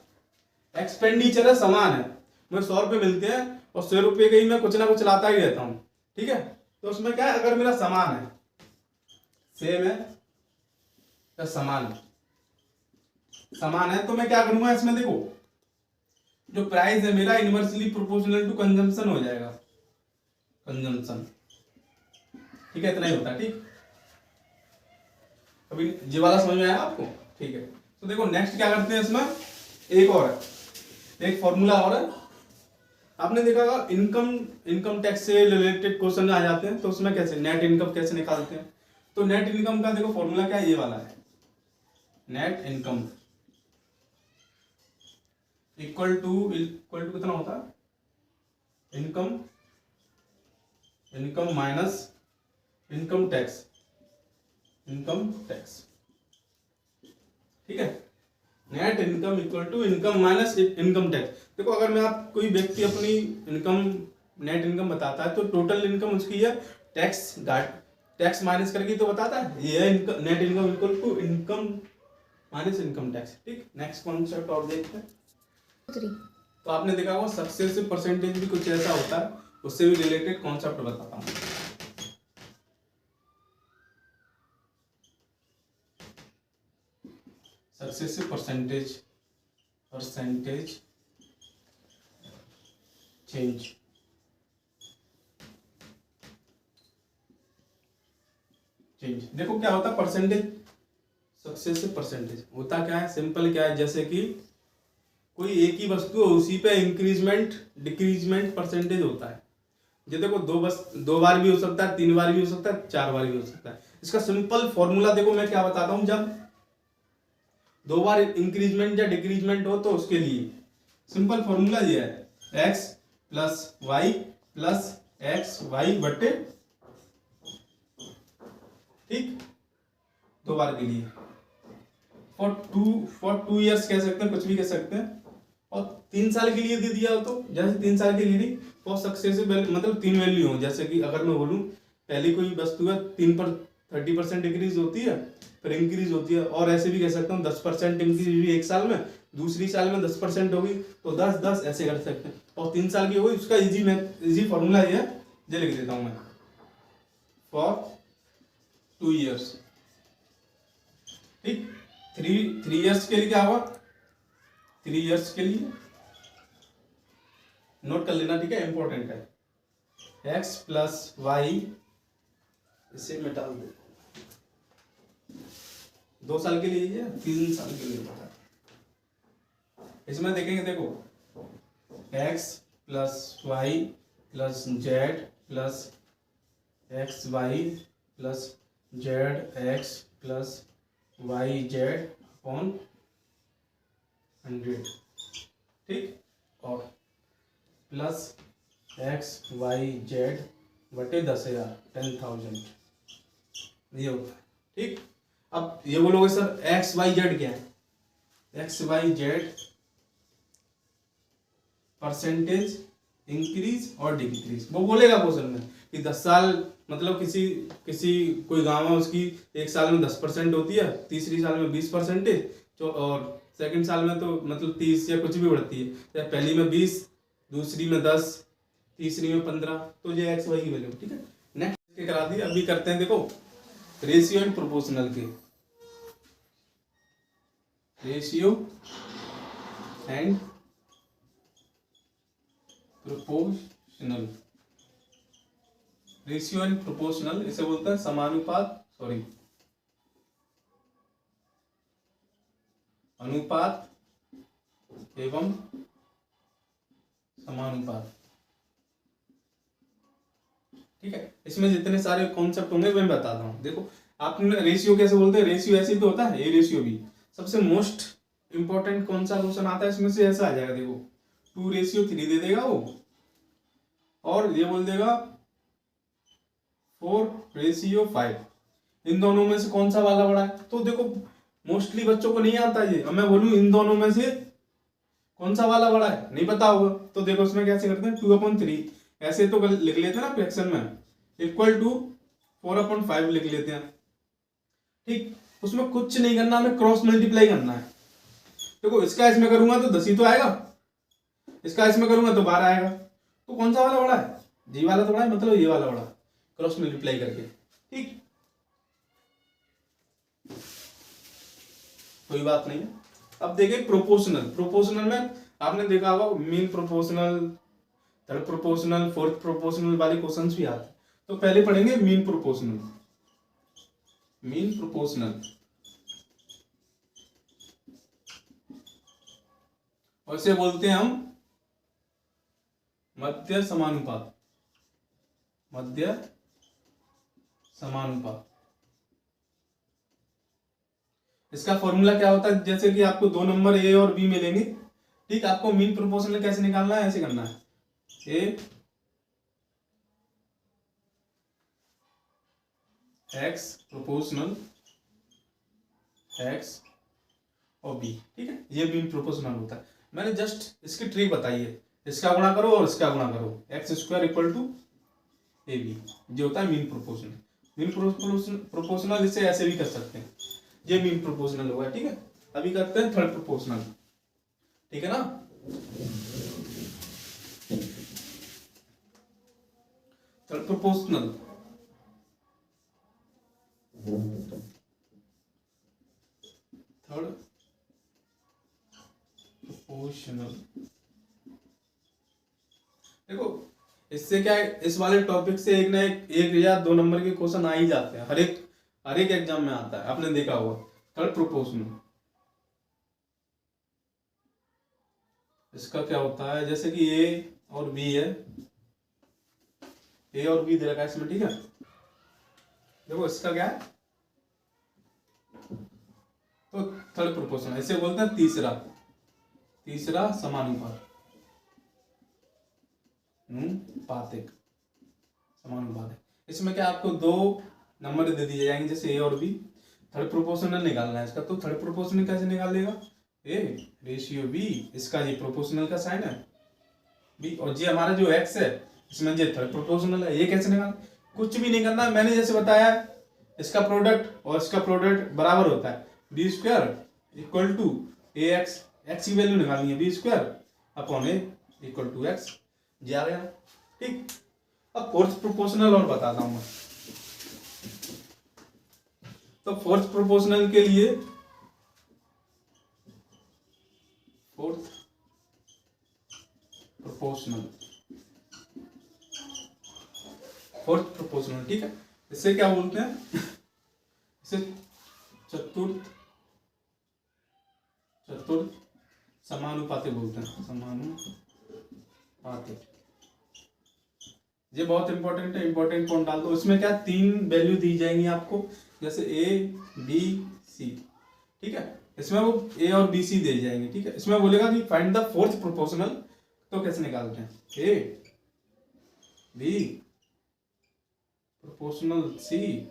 S1: एक्सपेंडिचर है समान है, मुझे 100 रुपये मिलते हैं और 100 रुपये का ही मैं कुछ ना कुछ लाता ही रहता हूँ, ठीक है। तो उसमें क्या है, अगर मेरा समान है, सेम है या समान है, तो मैं क्या करूंगा, इसमें देखो जो प्राइस है मेरा इनवर्सली प्रोपोर्शनल टू कंजम्पशन हो जाएगा, कंजम्पशन, ठीक है। इतना ही होता है, ठीक। अभी ये वाला समझ में आया आपको, ठीक है। तो देखो नेक्स्ट क्या करते हैं, इसमें एक और है, एक फॉर्मूला और है। आपने देखा होगा इनकम टैक्स से रिलेटेड क्वेश्चन आ जाते हैं, तो उसमें कैसे नेट इनकम कैसे निकालते हैं। तो नेट इनकम का देखो फॉर्मूला क्या है, ये वाला है, नेट इनकम इक्वल टू कितना होता है, इनकम माइनस इनकम टैक्स, ठीक है। Net income equal to income minus income tax. देखो अगर मैं आप कोई व्यक्ति अपनी नेट इनकम बताता है, तो टोटल इनकम उसकी है टैक्स टैक्स माइनस करके तो बताता है, ये है net income equal to income minus income tax. ठीक, नेक्स्ट कॉन्सेप्ट और देखते हैं। तो आपने देखा होगा सक्सेसिव परसेंटेज भी कुछ ऐसा होता है, उससे भी रिलेटेड कॉन्सेप्ट बताता हूँ। Successive percentage change. देखो क्या होता है परसेंटेज, सक्सेसिव परसेंटेज होता क्या है, सिंपल क्या है, जैसे कि कोई एक ही वस्तु है उसी पे इंक्रीजमेंट डिक्रीजमेंट परसेंटेज होता है। ये देखो दो बार भी हो सकता है, 3 बार भी हो सकता है, 4 बार भी हो सकता है। इसका सिंपल फॉर्मूला देखो मैं क्या बताता हूं, जब 2 बार इंक्रीजमेंट या डिक्रीजमेंट हो तो उसके लिए सिंपल फॉर्मूला ये है, x plus Y plus x y बटे, ठीक, 2 बार के लिए फॉर टू ईयर्स कह सकते हैं, कुछ भी कह सकते हैं। और 3 साल के लिए दे दिया हो तो जैसे 3 साल के लिए फॉर सक्सेसिव मतलब 3 वैल्यू हो, जैसे कि अगर मैं बोलूं पहली कोई वस्तु है 3 पर 30% इंक्रीज होती है, फिर इंक्रीज होती है, और ऐसे भी कह सकता हूँ 10% इंक्रीज हुई एक साल में, दूसरी साल में 10% होगी तो 10 ऐसे कर सकते हैं। और 3 साल की होगी, उसका इजी फॉर्मूला ये है, ये लिख देता हूं मैं, फॉर 2 ईयर्स। ठीक, 3 ईयर्स के लिए क्या होगा, 3 ईयर्स के लिए नोट कर लेना, ठीक है, इंपॉर्टेंट है, x प्लस वाई, इसे मैं डाल दे, 2 साल के लिए या 3 साल के लिए बता, इसमें देखेंगे, देखो x plus Y plus z plus x Y plus z x plus y z upon 100, ठीक, और प्लस एक्स वाई जेड बटे 10,000 10,000 ये होता है। ठीक, अब ये बोलोगे सर एक्स वाई जेड क्या है, x Y z percentage increase और डिक्रीज, वो बोलेगा क्वेश्चन में कि 10 साल मतलब किसी कोई गांव है उसकी एक साल में 10% होती है, तीसरी साल में 20%, और सेकंड साल में तो मतलब 30 या कुछ भी बढ़ती है, या पहली में 20, दूसरी में 10, तीसरी में 15, तो ये एक्स वाई की वैल्यू। ठीक है, नेक्स्ट करा दी, अभी करते हैं, देखो रेशियो एंड प्रोपोर्शनल के, ratio and proportional, ratio and proportional इसे बोलते हैं समानुपात, सॉरी अनुपात एवं समानुपात। ठीक है, इसमें जितने सारे कॉन्सेप्ट होंगे मैं बताता हूं। देखो आपने रेशियो कैसे बोलते हैं, रेशियो ऐसे तो होता है, ये रेशियो भी सबसे मोस्ट इंपॉर्टेंट कौन सा क्वेश्चन आता है इसमें से, ऐसा आ जाएगा, देखो 2:3 दे देगा वो, और ये बोल देगा 4:5, इन दोनों में से कौन सा वाला बड़ा है। तो देखो मोस्टली बच्चों को नहीं आता ये, अब मैं बोलूं इन दोनों में से कौन सा वाला बड़ा है, नहीं पता होगा, तो देखो उसमें कैसे करते हैं, 2/3 ऐसे तो लिख लेते हैं ना फ्रैक्शन में, इक्वल टू 4/5 लिख लेते हैं। ठीक, उसमें कुछ नहीं करना, हमें क्रॉस मल्टीप्लाई करना है। देखो इसका इसमें करूंगा तो 10 ही तो आएगा, इसका इसमें करूंगा तो 12 आएगा, तो कौन सा वाला बड़ा है, जी वाला तो बड़ा है, मतलब ये वाला बड़ा, क्रॉस मल्टीप्लाई करके। ठीक, कोई बात नहीं है। अब देखिए प्रोपोर्शनल, प्रोपोर्शनल में आपने देखा होगा mean proportional, third proportional, fourth proportional वाले क्वेश्चंस भी आते हैं। तो पहले पढ़ेंगे मीन प्रोपोर्शनल, मीन प्रोपोर्शनल, और इसे बोलते हैं हम मध्य समानुपात, मध्य समानुपात। इसका फॉर्मूला क्या होता है, जैसे कि आपको 2 नंबर ए और बी मिलेंगे, ठीक, आपको मीन प्रोपोर्शनल कैसे निकालना है, ऐसे करना है, ए एक्स प्रोपोर्शनल एक्स और बी। ठीक है, ये मीन प्रोपोर्शनल होता है। मैंने जस्ट इसकी ट्रिक बताई है, इसका गुणा करो और इसका गुणा करो, x² equal to A B, जो होता है मीन प्रोपोर्शनल। मीन प्रोपोर्शनल इसे ऐसे भी कर सकते हैं, ये मीन प्रोपोर्शनल होगा। ठीक है, अभी करते हैं थर्ड प्रोपोर्शनल। ठीक है ना, थर्ड प्रोपोर्शनल देखो इससे क्या है, इस वाले टॉपिक से एक ना एक या दो नंबर के क्वेश्चन आ ही जाते हैं, हर एक एग्जाम में आता है, आपने देखा होगा। थर्ड प्रोपोर्शनल इसका क्या होता है, जैसे कि ए और बी है, ए और बी दे रखा है इसमें। ठीक है, देखो इसका क्या है, तो थर्ड प्रोपोर्शनल इसे बोलते हैं तीसरा समानुपात, पातिक समानुपातिक। इसमें क्या आपको दो नंबर दे दिए जाएंगे, जैसे ए और बी। थर्ड प्रोपोर्शनल निकालना है इसका, तो थर्ड प्रोपोर्शनल कैसे निकालेगा, ए रेशियो बी, इसका ये प्रोपोर्शनल का साइन है बी, और ये हमारा जो एक्स है इसमें ये थर्ड प्रोपोर्शनल है। ये कैसे निकाल, कुछ भी नहीं करना, मैंने जैसे बताया इसका प्रोडक्ट और इसका प्रोडक्ट बराबर होता है b square equal to a x, x की वैल्यू निकालनी है b square upon a equal to x, जा रहे हैं। ठीक, अब फोर्थ प्रोपोर्शनल और बताता हूं मैं। तो फोर्थ प्रोपोर्शनल के लिए फोर्थ प्रोपोर्शनल ठीक है, इसे क्या बोलते हैं, इसे चतुर्थ समानुपातिक बोलते हैं, समानुपातिक। ये बहुत इंपॉर्टेंट है, इंपॉर्टेंट पॉइंट डाल दो। इसमें क्या तीन वैल्यू दी जाएंगी आपको, जैसे ए बी सी। ठीक है, इसमें वो ए और बी सी दे जाएंगे। ठीक है, इसमें बोलेगा कि फाइंड द फोर्थ प्रोपोर्शनल, तो कैसे निकालते हैं, ए बी प्रोपोर्शनल सी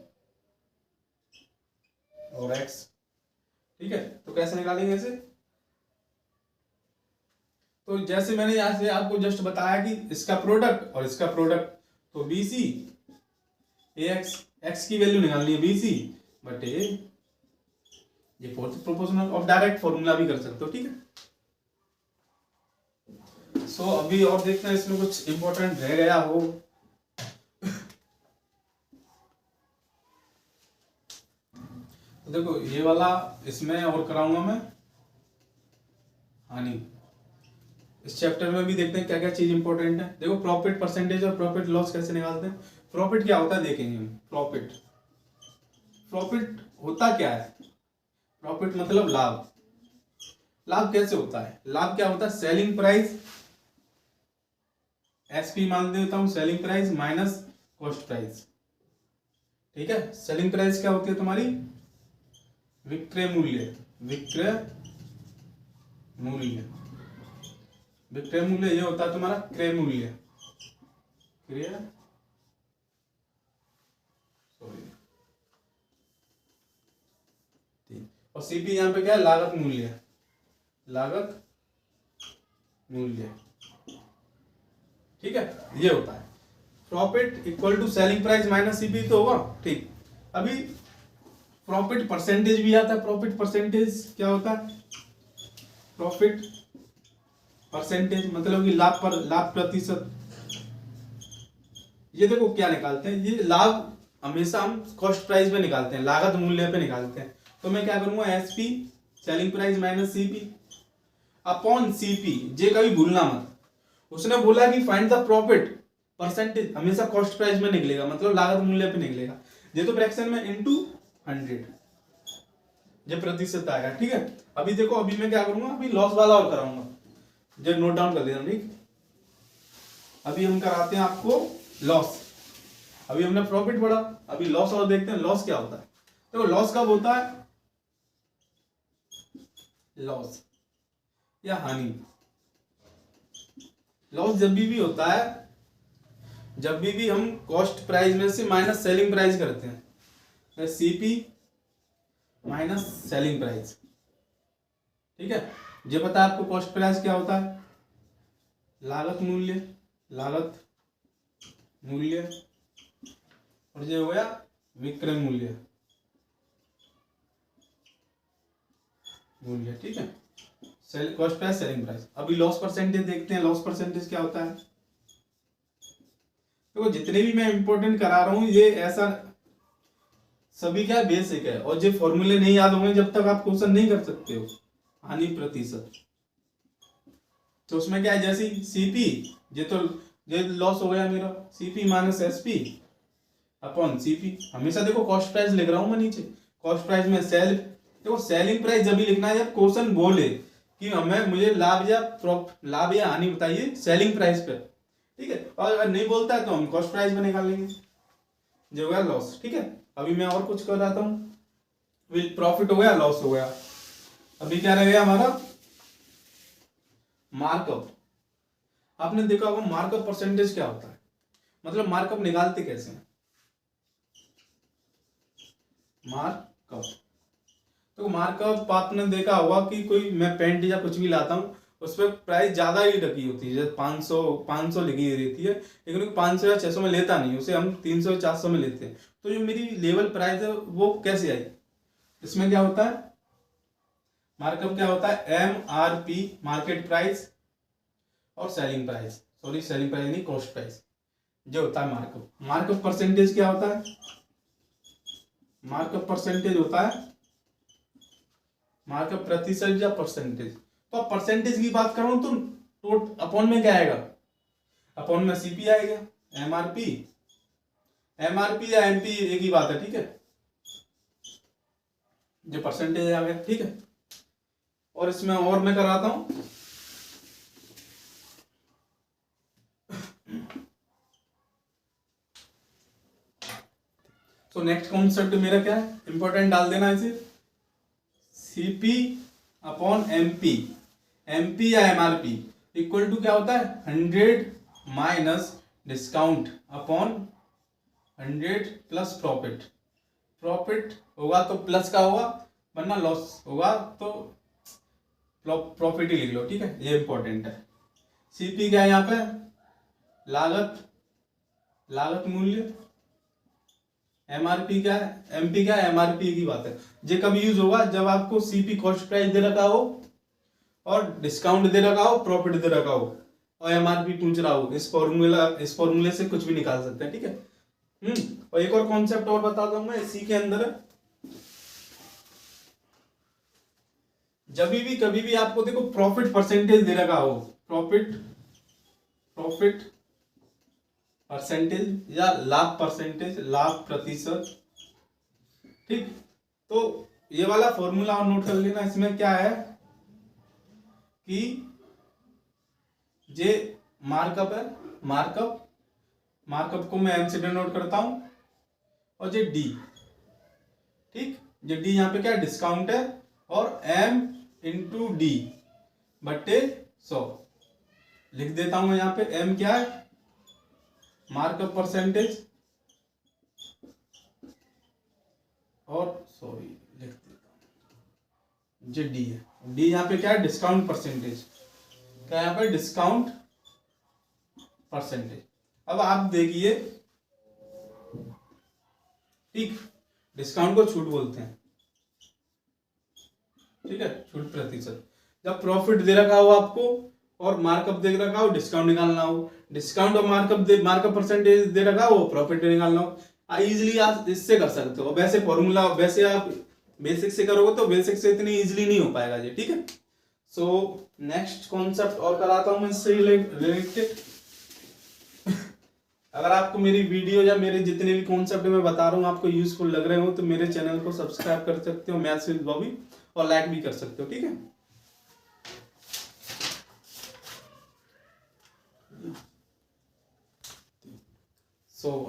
S1: और एक्स। ठीक है, तो कैसे निकालेंगे इसे, तो जैसे मैंने यहां से आपको जस्ट बताया कि इसका प्रोडक्ट और इसका प्रोडक्ट, तो बी सी ए एक्स, एक्स की वैल्यू निकालनी है बी सी बट ए, ये फोर्थ प्रोपोर्शनल। और डायरेक्ट फॉर्मूला भी कर सकते हो। ठीक है, सो अभी और देखते हैं इसमें कुछ इंपॉर्टेंट रह गया हो। तो देखो ये वाला इसमें और कराऊंगा मैं हानि। इस चैप्टर में भी देखते हैं क्या क्या चीज इंपॉर्टेंट है। देखो प्रॉफिट परसेंटेज और प्रॉफिट लॉस कैसे निकालते हैं। प्रॉफिट क्या होता है देखेंगे हम। प्रॉफिट होता क्या है, प्रॉफिट मतलब लाभ। लाभ कैसे होता है, लाभ क्या होता है, सेलिंग प्राइस, एसपी मान देता हूं, selling price minus cost price. ठीक है, सेलिंग प्राइस क्या होती है तुम्हारी, विक्रय मूल्य, विक्रय मूल्य ये होता है तुम्हारा क्रय मूल्य, और सीपी यहां पे क्या है, लागत मूल्य। ठीक है, ये होता है profit equal to selling price minus CP तो होगा। ठीक, अभी प्रॉफिट परसेंटेज भी आता है। प्रॉफिट परसेंटेज क्या होता है, प्रॉफिट परसेंटेज मतलब कि लाभ प्रतिशत। ये देखो क्या निकालते हैं, ये लाभ हमेशा हम कॉस्ट प्राइस पे निकालते हैं, लागत मूल्य पे निकालते हैं। तो मैं क्या करूंगा, SP selling price minus CP upon CP, ये कभी भूलना मत। उसने बोला कि फाइंड द प्रॉफिट परसेंटेज, हमेशा कॉस्ट प्राइस में निकलेगा, मतलब लागत मूल्य पे निकलेगा। ये तो फ्रैक्शन में इनटू 100 ये प्रतिशत आएगा। ठीक है, अभी देखो अभी मैं क्या करूंगा, अभी लॉस वाला और कराऊंगा, जो नोट डाउन कर लेना। ठीक, अभी हम कराते हैं आपको लॉस। अभी हमने प्रॉफिट पढ़ा, अभी लॉस और देखते हैं लॉस क्या होता है। देखो लॉस कब होता है, लॉस या हानि। लॉस जब भी होता है जब भी हम कॉस्ट प्राइस में से माइनस सेलिंग प्राइस करते हैं, सीपी माइनस सेलिंग प्राइस। ठीक है, ये पता है आपको कॉस्ट प्राइस क्या होता है, लागत मूल्य, और ये हो गया विक्रय मूल्य, मूल्य, ठीक है। Cell cost price, selling price. अभी लॉस परसेंटेज देखते हैं। लॉस परसेंटेज क्या होता है? देखो जितने भी मैं इंपॉर्टेंट करा रहा हूं ये ऐसा सभी क्या बेसिक है, और जो फॉर्मूले नहीं याद होंगे जब तक आप क्वेश्चन नहीं कर सकते हो। हानि प्रतिशत, तो उसमें क्या है, जैसे सीपी, ये लॉस हो गया मेरा, CP minus SP upon CP. हमेशा देखो कॉस्ट प्राइस लिख रहा हूं मैं नीचे, कॉस्ट प्राइस में सेल, देखो सेलिंग प्राइस जब भी लिखना है जब क्वेश्चन बोले कि मुझे लाभ या हानि बताइए सेलिंग प्राइस पे, ठीक है। और अगर नहीं बोलता है तो हम कॉस्ट प्राइस में निकाल लेंगे, जो हो गया लॉस, ठीक है। अभी मैं और कुछ कर रहा था, प्रॉफिट हो गया, लॉस हो गया। अभी क्या रह गया हमारा मार्कअप। आपने देखा होगा मार्कअप परसेंटेज क्या होता है, मतलब मार्कअप निकालते कैसे हैं। मार्कअप, तो मार्कअप आपने देखा होगा कि कोई मैं पेंट या कुछ भी लाता हूं उस पर प्राइस ज्यादा ही रखी होती है, जैसे 500 लिखी रहती है, लेकिन 500 या 600 में लेता नहीं, उसे हम 300 या 400 में लेते हैं। तो जो मेरी लेवल प्राइस है वो कैसे आई, इसमें क्या होता है, मार्कअप क्या होता है, MRP मार्केट प्राइस और selling price, sorry selling price नहीं, कॉस्ट प्राइस, जो होता है मार्कअप। मार्कअप परसेंटेज क्या होता है, मार्कअप परसेंटेज होता है मार्कअप प्रतिशत या परसेंटेज। तो अब परसेंटेज की बात करूं तो टोट अपॉन में क्या आएगा, अपॉन में सीपी आएगा, एमआरपी या एमपी एक ही बात है, ठीक है, जो परसेंटेज आ गया, ठीक है। और इसमें और मैं कराता हूं, तो नेक्स्ट कॉन्सेप्ट मेरा क्या है, इंपॉर्टेंट डाल देना इसे, सीपी अपॉन एमपी, एमपी या एमआरपी इक्वल टू क्या होता है, 100 minus discount upon 100 plus profit. Profit होगा तो प्लस का होगा, वरना लॉस होगा तो प्रॉफिट ही लिख लो, ठीक है, ये इंपॉर्टेंट है। सीपी क्या है यहाँ पे, लागत मूल्य, एमआरपी क्या है, एमपी क्या है, एमआरपी की बात है। ये कब यूज होगा, जब आपको सीपी कॉस्ट प्राइस दे रखा हो और डिस्काउंट दे रखा हो, प्रॉफिट दे रखा हो और एमआरपी पूछ रहा हो। इस फॉर्मूले से कुछ भी निकाल सकते हैं, ठीक है। और एक और कॉन्सेप्ट और बताता हूं मैं इसी के अंदर, जब भी कभी भी आपको देखो प्रॉफिट परसेंटेज दे रखा हो, प्रॉफिट परसेंटेज या लाभ परसेंटेज, लाभ प्रतिशत, ठीक, तो ये वाला फॉर्मूला और नोट कर लेना। इसमें क्या है कि ये मार्कअप है, मार्कअप को मैं एम से डिनोट करता हूं, और ये डी, ठीक, ये डी यहाँ पे क्या है, डिस्काउंट है, और एम इंटू डी बट्टे 100 लिख देता हूं मैं। यहाँ पे एम क्या है, मार्कअप परसेंटेज, और सॉरी लिख देता हूं जे डी है, डी यहाँ पे क्या है, डिस्काउंट परसेंटेज, क्या यहाँ पे डिस्काउंट परसेंटेज। अब आप देखिए, ठीक, डिस्काउंट को छूट बोलते हैं, ठीक है, छूट प्रतिशत। जब प्रॉफिट दे रखा हो आपको और मार्कअप दे रखा हो, डिस्काउंट निकालना हो, डिस्काउंट और मार्कअप परसेंटेज दे रखा हो, प्रॉफिट निकालना हो, इजीली आप इससे कर सकते हो। वैसे फॉर्मूला, वैसे आप बेसिक से करोगे तो बेसिक से इतनी इजीली नहीं हो पाएगा ये, ठीक है। सो नेक्स्ट कॉन्सेप्ट और कराता हूं मैं इससे रिलेटेड। अगर आपको मेरी वीडियो या मेरे जितने भी कॉन्सेप्ट मैं बता रहा हूँ आपको यूजफुल लग रहे हो तो मेरे चैनल को सब्सक्राइब कर सकते हो, मैथ्स विद बॉबी, और लाइक भी कर सकते हो, ठीक है।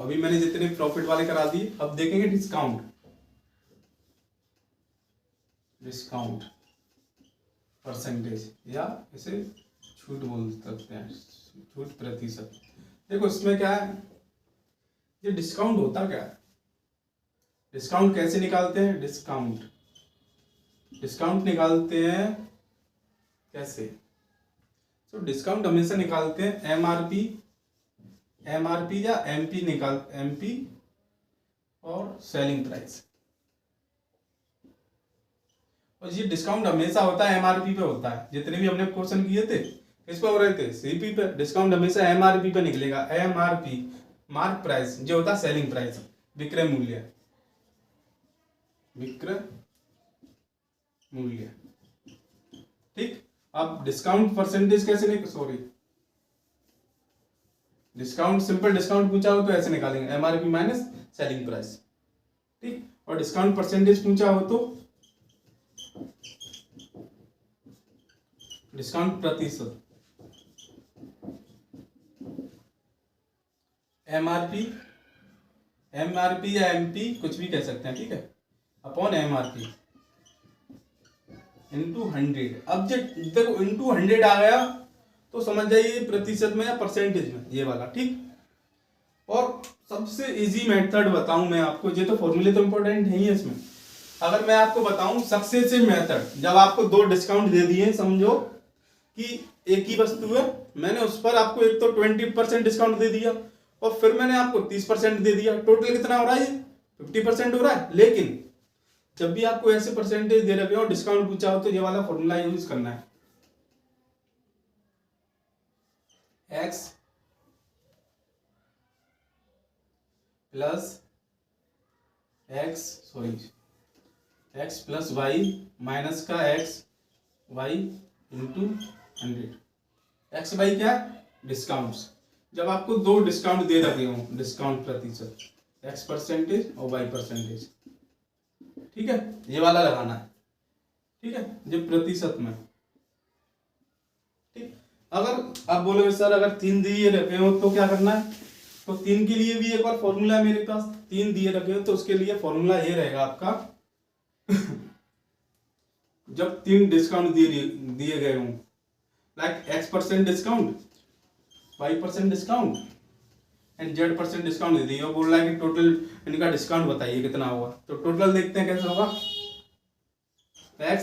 S1: अभी मैंने जितने प्रॉफिट वाले करा दिए, अब देखेंगे डिस्काउंट परसेंटेज, या इसे छूट बोल सकते हैं, छूट प्रतिशत। देखो इसमें क्या है, ये डिस्काउंट होता क्या है, डिस्काउंट कैसे निकालते हैं, डिस्काउंट निकालते हैं कैसे, तो डिस्काउंट हमेशा निकालते हैं एमआरपी या एमपी और सेलिंग प्राइस। और ये डिस्काउंट हमेशा होता है एमआरपी पे होता है। जितने भी हमने क्वेश्चन किए थे किस पे हो रहे थे, सीपी पे। डिस्काउंट हमेशा एमआरपी पे निकलेगा। एमआरपी मार्क प्राइस जो होता है सेलिंग प्राइस, विक्रय मूल्य, विक्रय मूल्य। ठीक। अब डिस्काउंट परसेंटेज कैसे निकल, सॉरी डिस्काउंट, सिंपल डिस्काउंट पूछा हो तो ऐसे निकालेंगे, एमआरपी माइनस सेलिंग प्राइस। ठीक। और डिस्काउंट परसेंटेज पूछा हो तो डिस्काउंट प्रतिशत, एमआरपी, एमआरपी या एमपी कुछ भी कह सकते हैं, ठीक है, अपॉन एमआरपी इंटू 100। अब जब देखो इंटू 100 आ गया तो समझ जाइए प्रतिशत में या परसेंटेज में, ये वाला। ठीक। और सबसे इजी मेथड बताऊं मैं आपको, ये तो फॉर्मूले तो इंपॉर्टेंट नहीं है इसमें। अगर मैं आपको बताऊं सक्सेसिव मेथड, जब आपको दो डिस्काउंट दे दिए, समझो कि एक ही वस्तु है, मैंने उस पर आपको एक तो 20% डिस्काउंट दे दिया और फिर मैंने आपको 30% दे दिया, टोटल कितना हो रहा है, 50% हो रहा है। लेकिन जब भी आपको ऐसे परसेंटेज दे रखे हो और डिस्काउंट पूछा हो तो ये वाला फॉर्मूला यूज करना है, x plus x plus y minus का x y into 100। X y क्या है, डिस्काउंट्स। जब आपको दो डिस्काउंट दे रखे हो, डिस्काउंट प्रतिशत, x परसेंटेज और y परसेंटेज, ठीक है, ये वाला लगाना है। ठीक है, ये प्रतिशत में। ठीक। अगर आप बोलोगे सर अगर 3 दिए रखे हो तो क्या करना है, तो 3 के लिए भी एक और फॉर्मूला है मेरे पास। 3 दिए रखे हो तो उसके लिए फॉर्मूला ये रहेगा आपका जब 3 डिस्काउंट दिए गए हों, like x% discount, y% discount and z% discount दे दिया, बोल रहा है कि टोटल इनका डिस्काउंट बताइए कितना होगा। तो टोटल देखते हैं कैसे होगा, x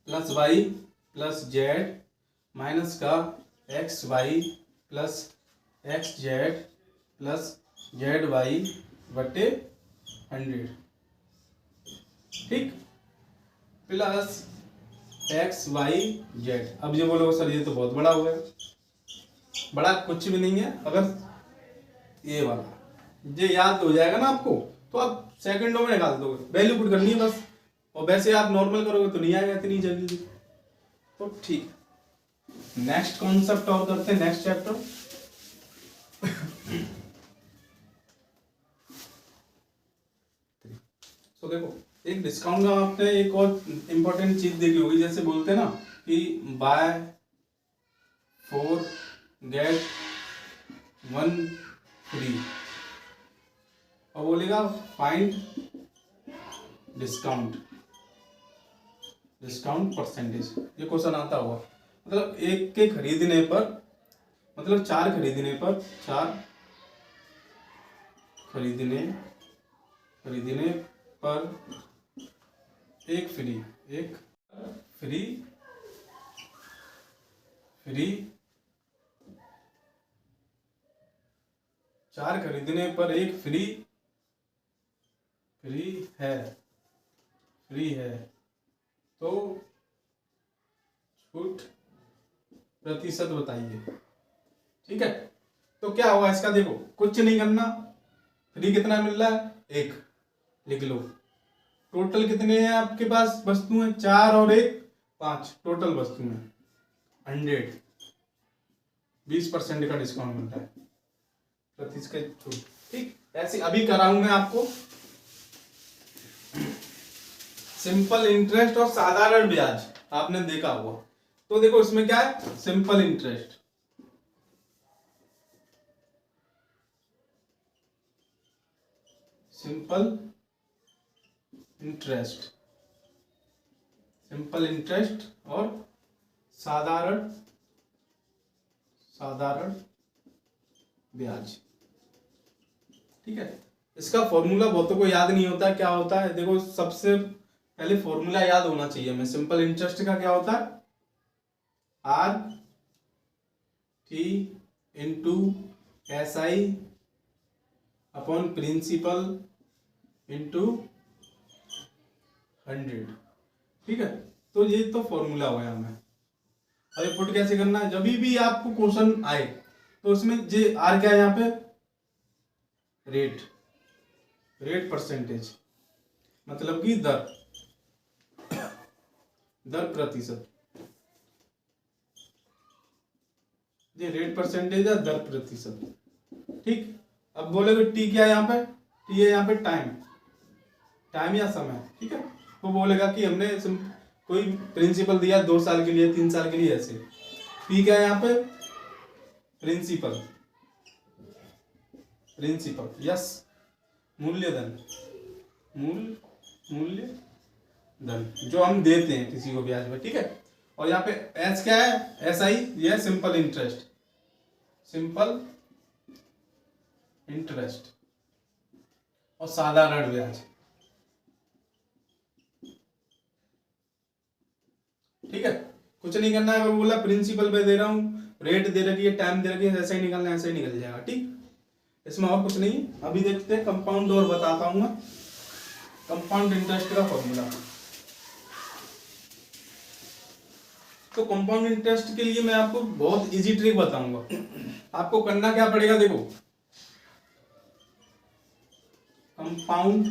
S1: plus Y plus Z minus का X Y plus X Z plus Z Y बटे 100। ठीक। Plus x Y Z. अब ये बोलोगे सर ये तो बहुत बड़ा हो गया, बड़ा कुछ भी नहीं है। अगर ये वाला ये याद हो जाएगा ना आपको तो आप सेकंडों में निकाल दोगे, वैल्यू पुट करनी है बस। और वैसे आप नॉर्मल करोगे तो नहीं आएगा इतनी जल्दी। तो ठीक, नेक्स्ट कॉन्सेप्ट और करते हैं, नेक्स्ट चैप्टर। तो देखो एक डिस्काउंट का आपने एक और इंपॉर्टेंट चीज देखी होगी, जैसे बोलते हैं ना कि बाय 4 गेट 1 फ्री, और बोलेगा फाइंड डिस्काउंट परसेंटेज। ये क्वेश्चन आता हुआ, मतलब एक के खरीदने पर, मतलब 4 खरीदने पर, 4 खरीदने पर एक फ्री 4 खरीदने पर एक फ्री है तो छूट प्रतिशत बताइए। ठीक है, तो क्या होगा इसका, देखो कुछ नहीं करना, फ्री कितना मिल रहा है, 1 लिख लो। टोटल कितने हैं आपके पास वस्तुएं, 4 और 1 5 टोटल वस्तुएं 100, 20% का डिस्काउंट मिलता है, प्रतिशत छूट। ठीक, ऐसे अभी कराऊं मैं आपको सिंपल इंटरेस्ट और साधारण ब्याज, आपने देखा होगा। तो देखो इसमें क्या है, सिंपल इंटरेस्ट, सिंपल इंटरेस्ट और साधारण ब्याज। ठीक है, इसका फॉर्मूला बहुतों को याद नहीं होता, क्या होता है देखो, सबसे पहले फॉर्मूला याद होना चाहिए हमें। सिंपल इंटरेस्ट का क्या होता है, R T into S I upon principal into 100। ठीक है, तो ये तो फॉर्मूला हो गया हमें। अब ये पुट कैसे करना है, जब भी आपको क्वेश्चन आए तो उसमें जे आर क्या है यहाँ पे, रेट परसेंटेज, मतलब कि दर प्रतिशत, ये रेट परसेंटेज है, दर प्रतिशत। ठीक, अब बोलेगे टी क्या है यहाँ पे, टी है यहाँ पे टाइम या समय। ठीक है, वो बोलेगा कि हमने कोई प्रिंसिपल दिया 2 साल के लिए, 3 साल के लिए, ऐसे। पी क्या है यहाँ पे, प्रिंसिपल, यस, मूल्यधन, मूल्यधन जो हम देते हैं किसी को ब्याज में। ठीक है, और यहाँ पे एच क्या है, एस आई, ये सिंपल इंटरेस्ट और साधारण ब्याज। ठीक है, कुछ नहीं करना है, अगर बोला प्रिंसिपल पे दे रहा हूं, रेट दे रखी है, टाइम दे रखी है, ऐसा ही निकलना है, ऐसे ही निकल जाएगा। ठीक, इसमें और कुछ नहीं। अभी देखते हैं कंपाउंड, और बताता हूं मैं कंपाउंड इंटरेस्ट का फॉर्मूला। तो कंपाउंड इंटरेस्ट के लिए मैं आपको बहुत इजी ट्रिक बताऊंगा। आपको करना क्या पड़ेगा, देखो, कंपाउंड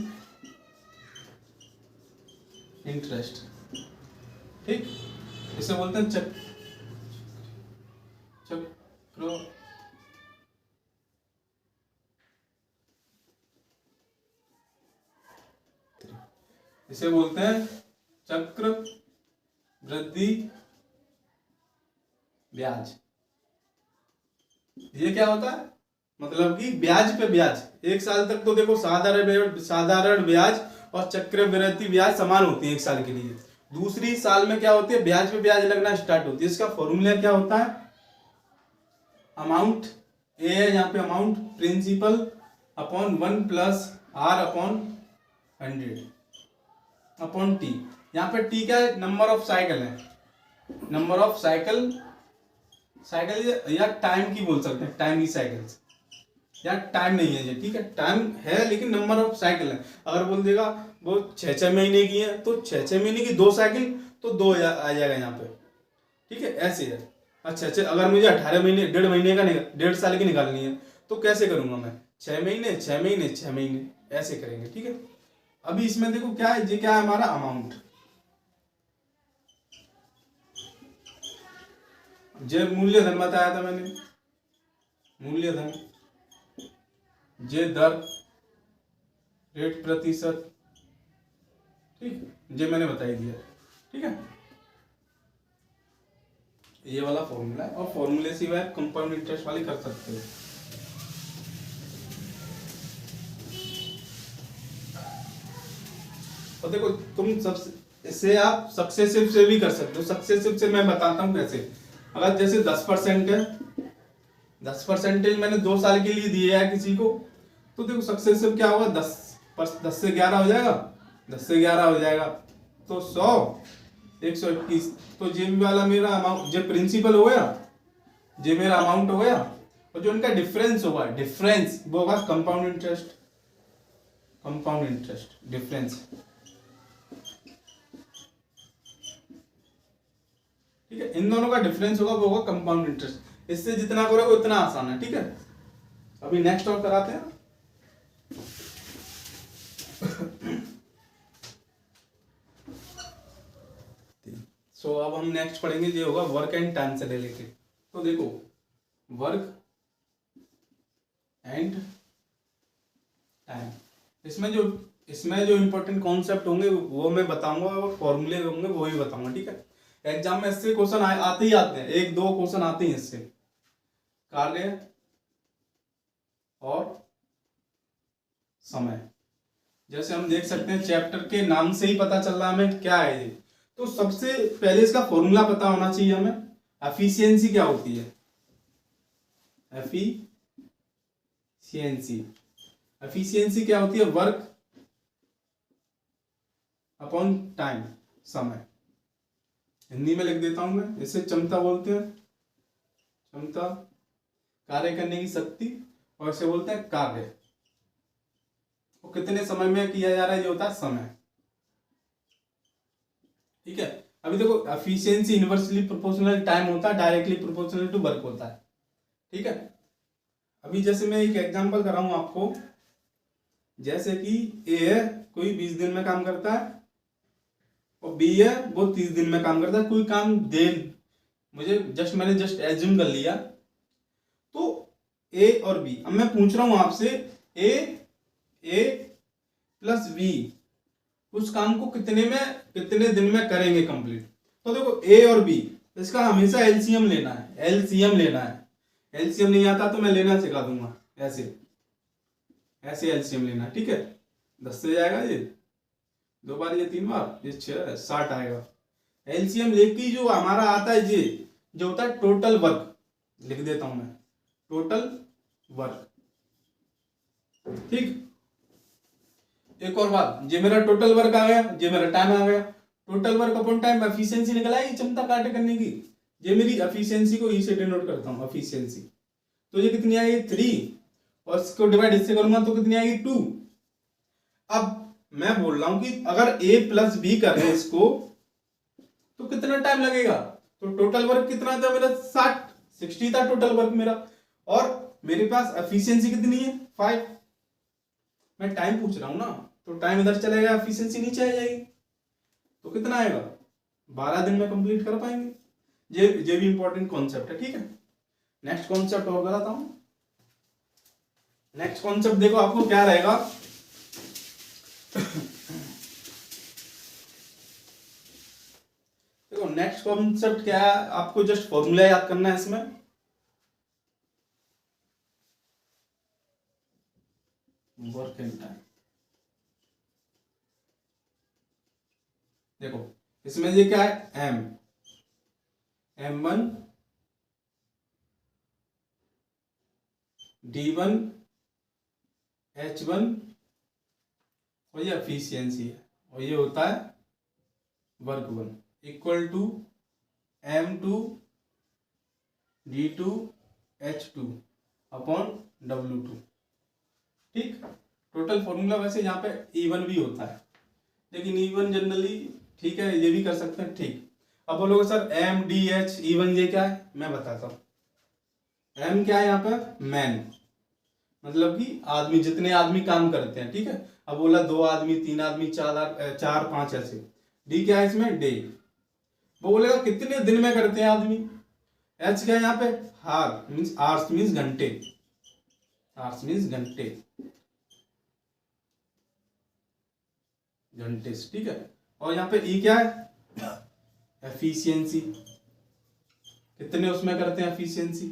S1: इंटरेस्ट, ठीक, इसे बोलते हैं चक्र, इसे बोलते हैं चक्र वृद्धि ब्याज। ये क्या होता है, मतलब कि ब्याज पे ब्याज। 1 साल तक तो देखो साधारण ब्याज और चक्रवृद्धि ब्याज समान होती है 1 साल के लिए। दूसरी साल में क्या होती है, ब्याज पे ब्याज लगना स्टार्ट होती है। इसका फॉर्मूला क्या होता है, अमाउंट ए है यहाँ पे, amount principal upon 1 plus R upon 100 upon T. यहाँ पे टी क्या है, नंबर ऑफ साइकिल है, नंबर ऑफ साइकिल या टाइम की बोल सकते हैं, टाइम की साइकिल्स, या टाइम नहीं है ये। ठीक है, टाइम है लेकिन नंबर ऑफ साइकिल है। अगर बोल देगा वो 6 महीने की है तो 6 महीने की 2 साइकिल तो 2 आ जाएगा यहाँ पे। ठीक है, ऐसे है। अच्छा, अगर मुझे 18 महीने, 1.5 महीने का 1.5 साल की निकालनी है तो कैसे करूंगा मैं, 6 महीने 6 महीने 6 महीने ऐसे करेंगे। ठीक है, अभी इसमें देखो क्या है, ये क्या है हमारा अमाउंट, जे मूल्यधन बताया था मैंने, मूल्यधन, जे दर, रेट प्रतिशत। ठीक, ये मैंने बता ही दिया। ठीक है, ये वाला फॉर्मूला है, और फॉर्मूले से आप कंपाउंड इंटरेस्ट वाली कर सकते हो। और देखो तुम सबसे, इससे आप सक्सेसिव से भी कर सकते हो। सक्सेसिव से मैं बताता हूँ कैसे। अगर जैसे 10% है, 10% मैंने 2 साल के लिए दिया है किसी को, तो देखो सक्सेसिव क्या होगा, 10 से 11 हो जाएगा, 10 से 11 हो जाएगा तो 100, 121। तो जे वाला मेरा अमाउंट, जो प्रिंसिपल हो गया, जे मेरा अमाउंट हो गया, और जो उनका डिफरेंस होगा, डिफरेंस वो होगा कंपाउंड इंटरेस्ट डिफरेंस। ठीक है, इन दोनों का डिफरेंस होगा, वो होगा कंपाउंड इंटरेस्ट। इससे जितना करोगे उतना आसान है। ठीक है, अभी नेक्स्ट और कराते हैं। सो अब हम नेक्स्ट पढ़ेंगे, ये होगा वर्क एंड टाइम से रिलेटेड। तो देखो, वर्क एंड टाइम, इसमें जो इंपॉर्टेंट कॉन्सेप्ट होंगे वो मैं बताऊंगा, और फॉर्मूले होंगे वो भी बताऊंगा। ठीक है, एग्जाम में इससे क्वेश्चन आते ही आते हैं, 1-2 क्वेश्चन आते हैं इससे, कार्य और समय। जैसे हम देख सकते हैं, चैप्टर के नाम से ही पता चल रहा है हमें क्या है ये। तो सबसे पहले इसका फॉर्मूला पता होना चाहिए हमें। एफिशिएंसी क्या होती है, एफिशिएंसी क्या होती है, वर्क अपॉन टाइम, समय। हिंदी में लिख देता हूं मैं, इसे क्षमता बोलते हैं, क्षमता, कार्य करने की शक्ति, और इसे बोलते हैं कार्य। वो कितने समय में किया जा रहा है, ये होता है समय। ठीक है, अभी देखो एफिशिएंसी इनवर्सली प्रोपोर्शनल टाइम होता है, डायरेक्टली प्रोपोर्शनल टू वर्क होता है। ठीक है, अभी जैसे मैं एक एग्जांपल कराऊं आपको, जैसे कि ए है, कोई 20 दिन में काम करता है, और बी है वो 30 दिन में काम करता है। कोई काम दे, मैंने जस्ट एज्यूम कर लिया, तो ए और बी, अब मैं पूछ रहा हूं आपसे ए प्लस बी उस काम को कितने दिन में करेंगे कंप्लीट। तो देखो ए और बी, इसका हमेशा एलसीएम लेना है, एलसीएम लेना है। एलसीएम नहीं आता तो मैं लेना सिखा दूंगा, ऐसे एलसीएम लेना है। ठीक है, 10 से जाएगा ये, 2 बार ये 3 बार ये 6, 60 आएगा। एलसीएम लेके जो हमारा आता है ये जो होता है टोटल वर्क, लिख देता हूं मैं, टोटल वर्क। ठीक, एक और बात, ये मेरा टोटल वर्क आ गया, ये मेरा टाइम आ गया। Total work upon time, efficiency निकल आई, क्षमता कार्य करने की। ये मेरी एफिशिएंसी को ई से डिनोट करता हूं, एफिशिएंसी। तो ये कितनी आएगी 3, और इसको डिवाइड इससे करूंगा तो कितनी आएगी 2। अब मैं बोल रहा हूं कि अगर ए प्लस बी कर रहे हैं इसको तो कितना टाइम लगेगा। तो टोटल वर्क कितना था मेरा, 60 था टोटल वर्क मेरा, और मेरे पास एफिशिएंसी कितनी है 5। मैं टाइम पूछ रहा हूं ना, तो टाइम इधर चलेगा, एफिशिएंसी नीचे आ जाएगी, तो कितना आएगा 12 दिन में कंप्लीट कर पाएंगे। ये भी इंपॉर्टेंट कॉन्सेप्ट है। ठीक है, नेक्स्ट कॉन्सेप्ट और बताता हूं। नेक्स्ट कॉन्सेप्ट देखो आपको क्या रहेगा। देखो नेक्स्ट कॉन्सेप्ट क्या है, आपको जस्ट फॉर्मूला याद करना है इसमें। वर्क एंड टाइम, देखो इसमें ये क्या है, M1 D1 H1, और ये एफिशिएंसी है, और ये होता है work 1 equal to M2 D2 H2 upon W2। ठीक, टोटल फॉर्मूला वैसे यहाँ पे E1 भी होता है, लेकिन E1 जनरली, ठीक है, ये भी कर सकते हैं। ठीक, अब बोलोगे sir M D H E1 ये क्या है, मैं बताता हूँ। M क्या है यहाँ पे, मैन, मतलब कि आदमी, जितने आदमी काम करते हैं। ठीक है, अब बोला 2 आदमी 3 आदमी 4 5 ऐसे। D क्या है इसमें, डे, वो बोलेगा कितने दिन में करते हैं आदमी। H क्या है यहाँ पे, हार मीन्स आवर्स मीन्स घंटे, आवर्स मीन्स घंटे, घंटे। ठीक है, और यहाँ पे E क्या है, एफिशिएंसी, कितने उसमें करते हैं एफिशिएंसी,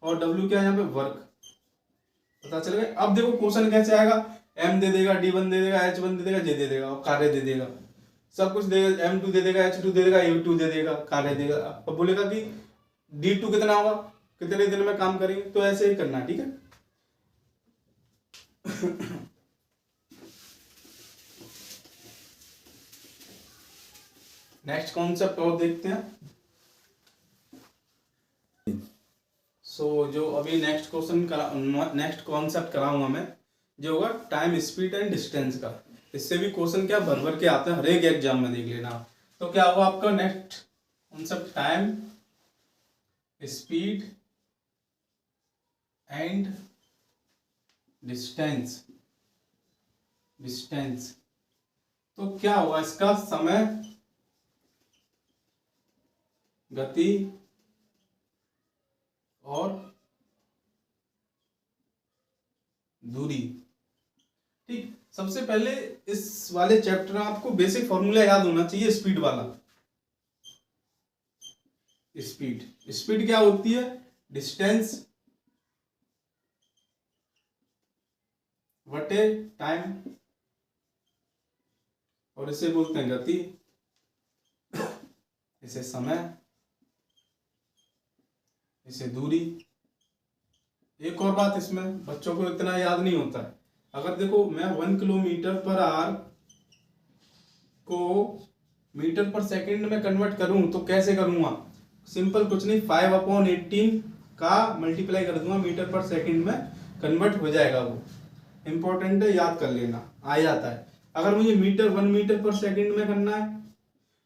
S1: और W क्या है यहाँ पे, वर्क। पता चल गया। अब देखो क्वेश्चन कैसे आएगा, M दे देगा, D1 दे देगा, H1 दे देगा, J दे देगा, और कार्य दे देगा, सब कुछ देगा। M2 दे देगा, H2 दे देगा, A2 दे देगा, कार्य देगा। अब बोलेगा कि D2 कितना होगा, कितने दिन में काम करेंगे, तो ऐसे ही करना। ठीक है, नेक्स्ट कॉन्सेप्ट और देखते हैं। जो अभी नेक्स्ट नेक्स्ट कॉन्सेप्ट कराऊंगा मैं, जो होगा टाइम स्पीड एंड डिस्टेंस का। इससे भी क्वेश्चन क्या भर भर के आते हैं, हर एक एग्जाम में देख लेना। तो क्या होगा आपका next concept, time speed and distance. तो क्या होगा इसका, समय, गति और दूरी। ठीक, सबसे पहले इस वाले चैप्टर में आपको बेसिक फॉर्मूला याद होना चाहिए स्पीड वाला। स्पीड क्या होती है, डिस्टेंस बटे टाइम, और इसे बोलते हैं गति, इसे समय, इसे दूरी। एक और बात, इसमें बच्चों को इतना याद नहीं होता है। अगर देखो मैं 1 किलोमीटर पर आवर को मीटर पर सेकंड में कन्वर्ट करूं तो कैसे करूंगा, सिंपल, कुछ नहीं, 5/18 का मल्टीप्लाई कर दूंगा, मीटर पर सेकंड में कन्वर्ट हो जाएगा वो। इंपॉर्टेंट है, याद कर लेना, आ जाता है। अगर मुझे मीटर 1 मीटर पर सेकंड में करना है,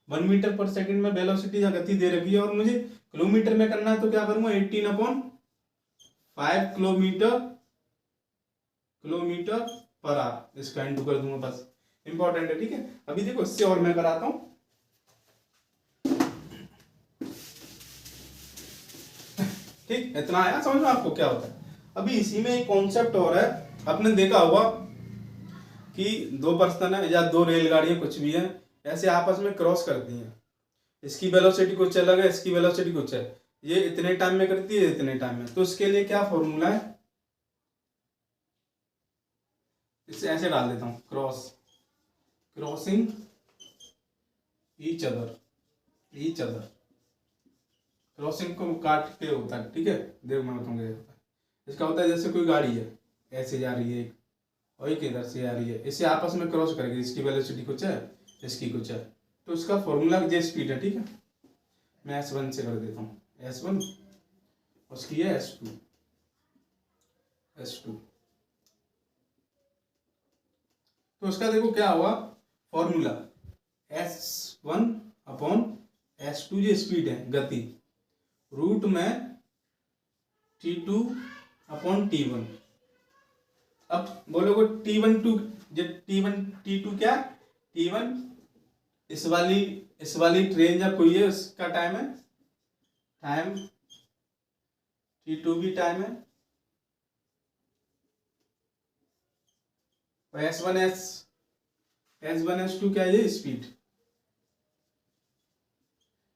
S1: 1 मीटर पर सेकंड में वेलोसिटी या गति दे रखी है, और मुझे किलोमीटर में करना है, तो क्या करूंगा, 18/5 किलोमीटर किलोमीटर पर आवर, इसका इंटू कर दूंगा बस। इंपॉर्टेंट है, ठीक है। अभी देखो इससे और मैं कराता हूं, ठीक, इतना आया समझ में आपको क्या होता है। अभी इसी में एक कॉन्सेप्ट और है, आपने देखा होगा कि दो पर्सन है या दो रेलगाड़ियां कुछ भी है, ऐसे आपस में क्रॉस करती हैं, इसकी वेलोसिटी कुछ अलग है, इसकी वेलोसिटी कुछ है, ये इतने टाइम में करती है, इतने टाइम में, तो इसके लिए क्या फॉर्मूला है, इसे ऐसे डाल देता हूं, क्रॉसिंग ईच अदर, क्रॉसिंग को काट के होता है, ठीक है। देखो मैं बताऊंगा, इसका होता है जैसे कोई गाड़ी है ऐसे जा रही है और एक इधर से आ रही है, इसे आपस में क्रॉस करेगी, इसकी वेलोसिटी कुछ है, इसकी कुछ है, तो इसका फॉर्मूला जे स्पीड है, ठीक है। मैं S1 से कर देता हूँ, S1, उसकी है S2, तो उसका देखो क्या हुआ फॉर्मूला, S1/S2 ये स्पीड है, गति, रूट में T2/T1। अब बोलोगे T1 टू, T2 क्या, T1 इस वाली ट्रेन जब कोई है उसका टाइम है, T2 भी टाइम है, और S1/S2 क्या है,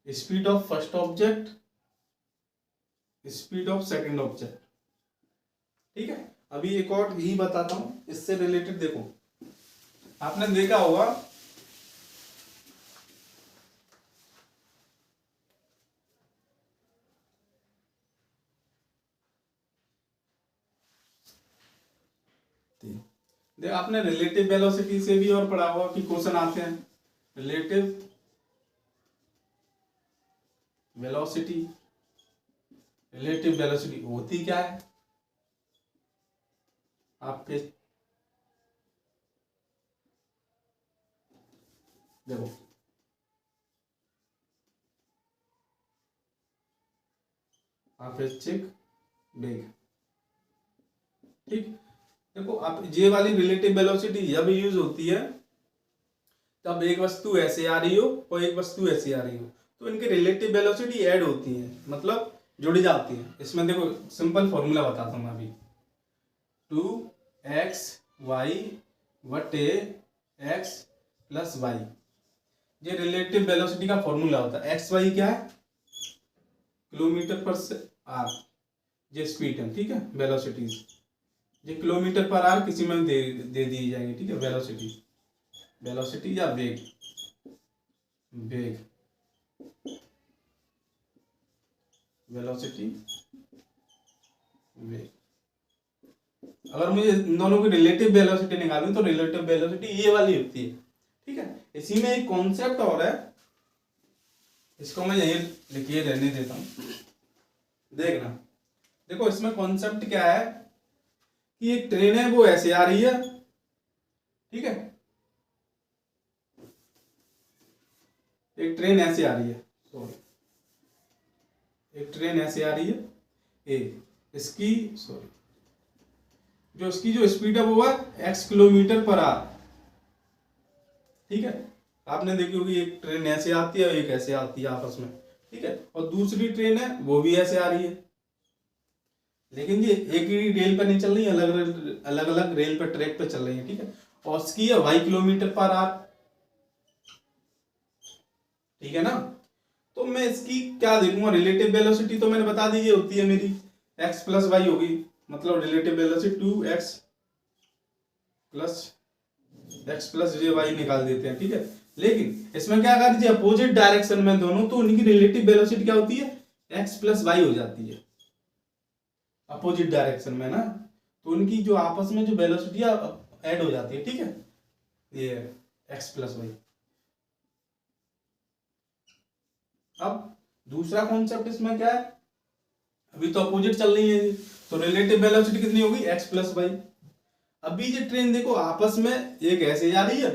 S1: speed of first object, speed of second object, ठीक है। अभी एक और ही बताता हूं इससे रिलेटेड, देखो आपने देखा होगा आपने रिलेटिव वेलोसिटी से भी और पढ़ा होगा कि क्वेश्चन आते हैं, रिलेटिव वेलोसिटी होती क्या है, आपके देखो अपेक्षिक वेग, ठीक। देखो आप ये वाली रिलेटिव वेलोसिटी जब यूज होती है तब एक वस्तु ऐसे आ रही हो और एक वस्तु ऐसे आ रही हो, तो इनके रिलेटिव वेलोसिटी ऐड होती है, मतलब जुड़ी जाती है। इसमें देखो सिंपल फॉर्मूला बताता हूँ मैं अभी, 2xy बटे x प्लस y, ये रिलेटिव वेलोसिटी का फॉर्मूला होता है। एक्स वाई क्या है, किलोमीटर पर आर, ये स्पीड है, ठीक है, वेलोसिटीज, ये किलोमीटर पर आर किसी में दे दी जाएंगी, ठीक है। वेलोसिटी या वेग, वेलोसिटी वेग। अगर मुझे इन दोनों की रिलेटिव वेलोसिटी निकालनी तो रिलेटिव वेलोसिटी ये वाली होती है, ठीक है। इसी में एक कॉन्सेप्ट और है, इसको मैं यही लिखिए रहने देता हूं, देखना। देखो इसमें कॉन्सेप्ट क्या है कि एक ट्रेन है वो ऐसे आ रही है, ठीक है, एक ट्रेन ऐसे आ रही है, एक ट्रेन ऐसे आ रही है, इसकी जो स्पीड है वो है x किलोमीटर पर आवर, ठीक है। आपने देखी होगी एक ट्रेन ऐसे आती है और एक ऐसे आती है आपस में, ठीक है, और दूसरी ट्रेन है वो भी ऐसे आ रही है, लेकिन ये एक ही रेल पर नहीं चल रही है, अलग अलग रेल पर, ट्रैक पर चल रही है, ठीक है, और उसकी है y किलोमीटर पर आवर, ठीक है ना। तो मैं इसकी क्या देखूंगा, रिलेटिव वेलोसिटी तो मैंने बता दी ये होती है मेरी x प्लस वाई होगी, मतलब रिलेटिव वेलोसिटी 2x प्लस जे वाई निकाल देते हैं, ठीक है। लेकिन इसमें क्या कर दीजिए, अपोजिट डायरेक्शन में दोनों, तो उनकी रिलेटिव वेलोसिटी क्या होती है, x प्लस वाई हो जाती है, अपोजिट डायरेक्शन में ना, तो उनकी जो आपस में जो वेलोसिटी ऐड हो जाती है, ठीक है, ये x प्लस वाई। अब दूसरा कॉन्सेप्ट इसमें क्या है, अभी तो अपोजिट चल रही है, तो रिलेटिव वेलोसिटी कितनी होगी, x प्लस वाई। अभी ये ट्रेन देखो आपस में एक ऐसे जा रही है,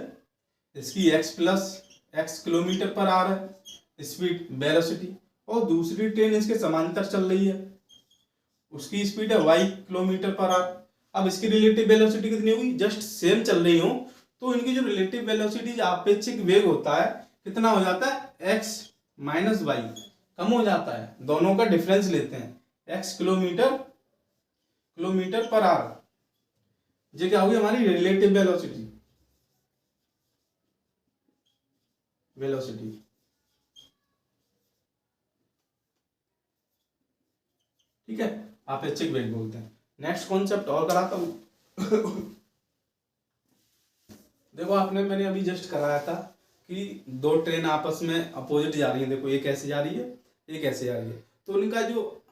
S1: इसकी x किलोमीटर पर आ रहा है स्पीड वेलोसिटी, और दूसरी ट्रेन इसके समांतर चल रही है, उसकी स्पीड है y किलोमीटर पर आवर। अब इसकी रिलेटिव वेलोसिटी कितनी होगी, जस्ट सेम चल रही हो तो इनकी जो रिलेटिव वेलोसिटी आपेक्षिक वेग होता है कितना हो जाता है, x माइनस वाई, कम हो जाता है। दोनों का डिफरेंस लेते हैं, x किलोमीटर पर आवर, ये क्या होगी हमारी रिलेटिव वेलोसिटी। ठीक है, आपेक्षिक वेग बोलते हैं। नेक्स्ट कॉन्सेप्ट और कराता हूं। देखो आपने मैंने अभी जस्ट कराया था कि दो ट्रेन आपस में अपोजिट जा रही है, देखो एक ऐसे जा रही है एक ऐसे जा रही है, तो उनका जो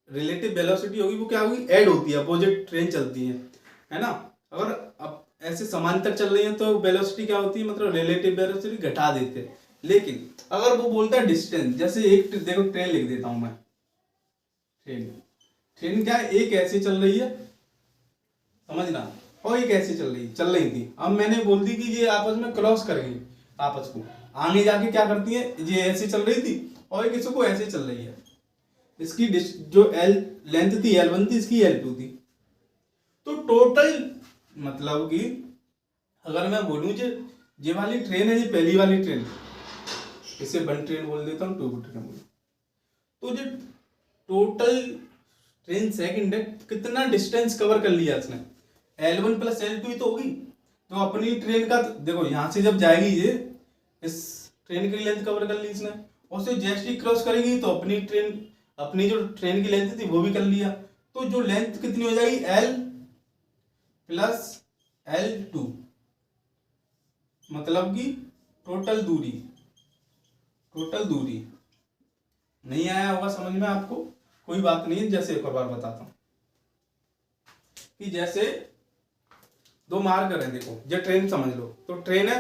S1: रिलेटिव वेलोसिटी होगी वो क्या होगी, ऐड होती है, अपोजिट ट्रेन चलती है ना। अगर अब ऐसे समांतर चल रही है तो वेलोसिटी क्या होती है, मतलब रिलेटिव वेलोसिटी घटा देते हैं। लेकिन अगर वो बोलता है डिस्टेंस, जैसे एक देखो ट्रेन लिख देता हूं मैं, ट्रेन क्या है, एक ऐसे चल रही है समझना, और एक ऐसे चल रही थी। अब मैंने बोल दी कि ये आपस में क्रॉस कर गई, आपस को आगे जाके क्या करती है, ये ऐसे चल रही थी और एक इसको ऐसे चल रही है। इसकी जो लेंथ थी L1 थी, इसकी L2 थी। तो टोटल मतलब कि अगर मैं बोलूं ये वाली ट्रेन है, ये पहली वाली ट्रेन, इसे 1 ट्रेन बोल देता हूँ, 2 ट्रेन बोल, तो जो टोटल ट्रेन सेकंड है कितना डिस्टेंस कवर कर लिया इसने, L1 प्लस L2 ही तो होगी। तो अपनी ट्रेन का देखो यहां से जब जाएगी ये, इस ट्रेन की लेंथ कवर कर ली इसने, और उसे जैसे ही क्रॉस करेगी तो अपनी जो ट्रेन की लेंथ थी वो भी कर लिया। तो जो लेंथ कितनी हो जाएगी, L प्लस L2, मतलब कि टोटल दूरी। नहीं आया होगा समझ में आपको, कोई बात नहीं है। जैसे एक और बार बताता हूं कि जैसे दो मार्कर है, देखो ये ट्रेन समझ लो, तो ट्रेन है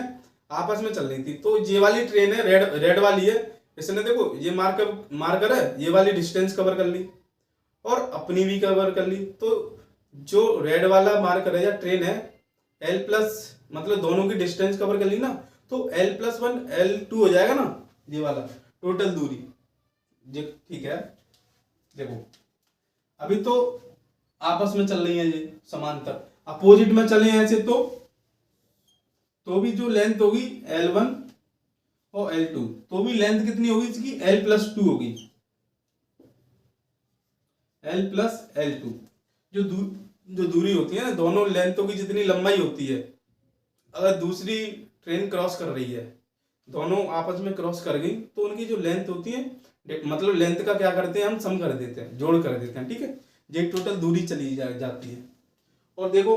S1: आपस में चल रही थी, तो ये वाली ट्रेन है रेड वाली है, इसने देखो ये मार्कर है, ये वाली डिस्टेंस कवर कर ली और अपनी भी कवर कर ली। तो जो रेड वाला मार्कर है या ट्रेन है, L प्लस मतलब दोनों की डिस्टेंस कवर कर ली ना, तो L+1 L2 हो जाएगा ना, ये वाला टोटल दूरी। ये ठीक है, देखो अभी तो आपस में चल रही है ये समांतर, अपोजिट में चले ऐसे तो भी जो लेंथ होगी L1 और L2, तो भी लेंथ कितनी होगी इसकी, L+2 होगी, L+L2। जो दूरी होती है ना, दोनों लेंथों की जितनी लंबाई होती है, अगर दूसरी ट्रेन क्रॉस कर रही है, दोनों आपस में क्रॉस कर गई, तो उनकी जो लेंथ होती है, मतलब लेंथ का क्या करते हैं हम, सम कर देते हैं, जोड़ कर देते हैं। ठीक है, ये टोटल दूरी चली जाती है। और देखो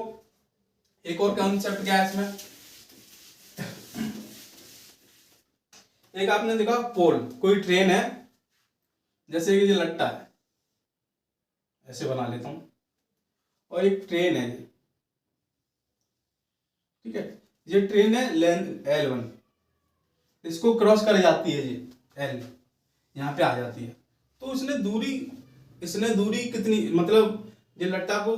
S1: एक और कॉन्सेप्ट क्या है इसमें, एक आपने देखा पोल, कोई ट्रेन है, जैसे कि ये लट्टा है, ऐसे बना लेता हूं, और एक ट्रेन है ये, ठीक है, ये ट्रेन है लेंथ L1, इसको क्रॉस कर जाती है ये L, यहाँ पे आ जाती है, तो इसने दूरी कितनी, मतलब ये लट्टा को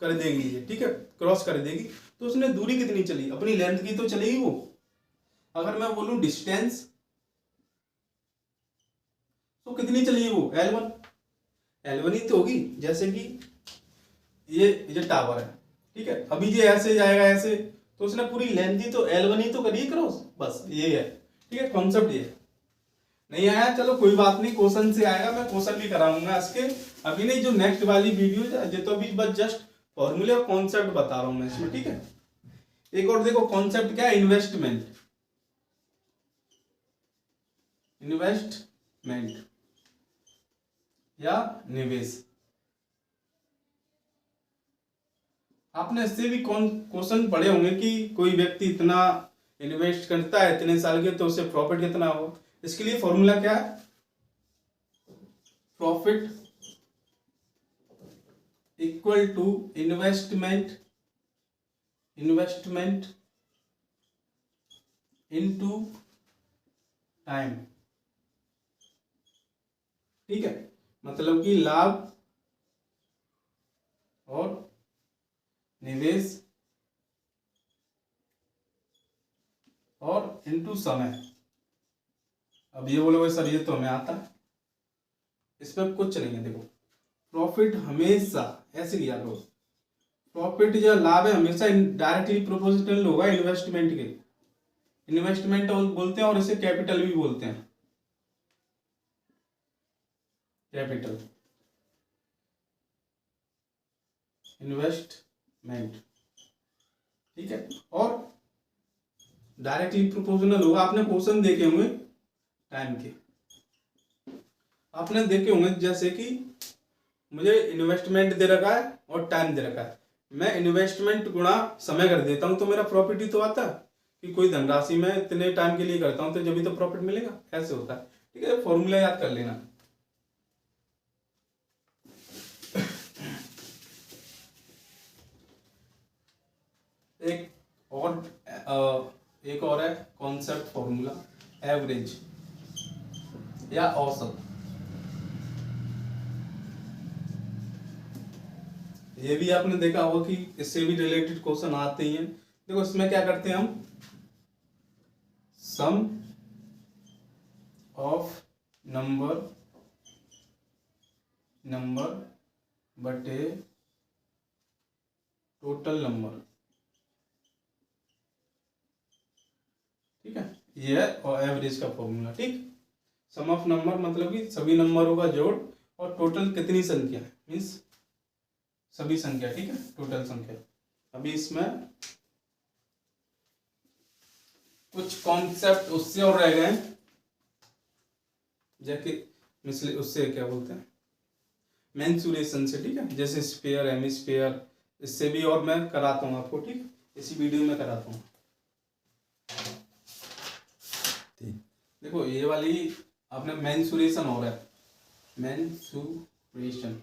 S1: कर देगी ये, ठीक है, क्रॉस कर देगी, तो उसने दूरी कितनी चली, अपनी लेंथ की तो चलेगी वो। अगर मैं बोलूं डिस्टेंस, तो कितनी चली वो, L1 ही तो होगी। जैसे कि ये टावर है, ठीक है, अभी ये ऐसे जाएगा ऐसे, तो उसने पूरी लेंथ ही तो L1 ही तो करी क्रॉस, बस ये है। ठीक है, कॉन्सेप्ट ये नहीं आया, चलो कोई बात नहीं, क्वेश्चन से आएगा, मैं क्वेश्चन भी कराऊंगा इसके, अभी नहीं, जो नेक्स्ट वाली वीडियो है ये तो अभी बस जस्ट फॉर्मूले और कॉन्सेप्ट बता रहा हूं मैं इसमें। ठीक है, एक और देखो कॉन्सेप्ट क्या है, इन्वेस्टमेंट या निवेश। आपने इससे भी कौन क्वेश्चन पढ़े होंगे कि कोई व्यक्ति इतना इन्वेस्ट करता है इतने साल के, तो उससे प्रॉफिट कितना हो। इसके लिए फॉर्मूला क्या है, profit equal to investment into time. ठीक है, मतलब कि लाभ और निवेश और इनटू समय। अब ये बोलोगे सर ये तो हमें आता है, इसमें कुछ नहीं है। देखो प्रॉफिट हमेशा ऐसे लिया करो, प्रॉफिट जो लाभ है हमेशा डायरेक्टली प्रोपोर्शनल होगा इन्वेस्टमेंट के। इन्वेस्टमेंट बोलते हैं और इसे कैपिटल भी बोलते हैं, कैपिटल इन्वेस्टमेंट, ठीक है। और डायरेक्टली प्रोपोर्शनल होगा। आपने क्वेश्चन देखे होंगे टाइम के, आपने देखे होंगे जैसे कि मुझे इन्वेस्टमेंट दे रखा है और टाइम दे रखा है, मैं इन्वेस्टमेंट गुणा समय कर देता हूं तो मेरा प्रॉफिट ही तो आता है। कि कोई धनराशि मैं इतने टाइम के लिए करता हूं तो जब भी तो प्रॉफिट मिलेगा, ऐसे होता है। ठीक है, फॉर्मूला याद कर लेना। एक और है कॉन्सेप्ट फॉर्मूला, एवरेज या औसत। ये भी आपने देखा होगा कि इससे भी रिलेटेड क्वेश्चन आते ही हैं। देखो इसमें क्या करते हैं हम, सम ऑफ नंबर बटे टोटल नंबर, ठीक है, ये है और एवरेज का फॉर्मूला। ठीक, सम ऑफ नंबर मतलब कि सभी नंबरों का जोड़ और टोटल कितनी संख्या मीन्स सभी संख्या, ठीक है, टोटल संख्या। अभी इसमें कुछ कॉन्सेप्ट उससे और रह गए, जैसे मिसले उससे क्या बोलते हैं मेंसुरेशन से, ठीक है, जैसे स्फीयर हेमिस्फीयर, इससे भी और मैं कराता हूँ आपको, ठीक, इसी वीडियो में कराता हूँ। देखो ये वाली आपने मेंसुरेशन हो रहा है, मेंसुरेशन,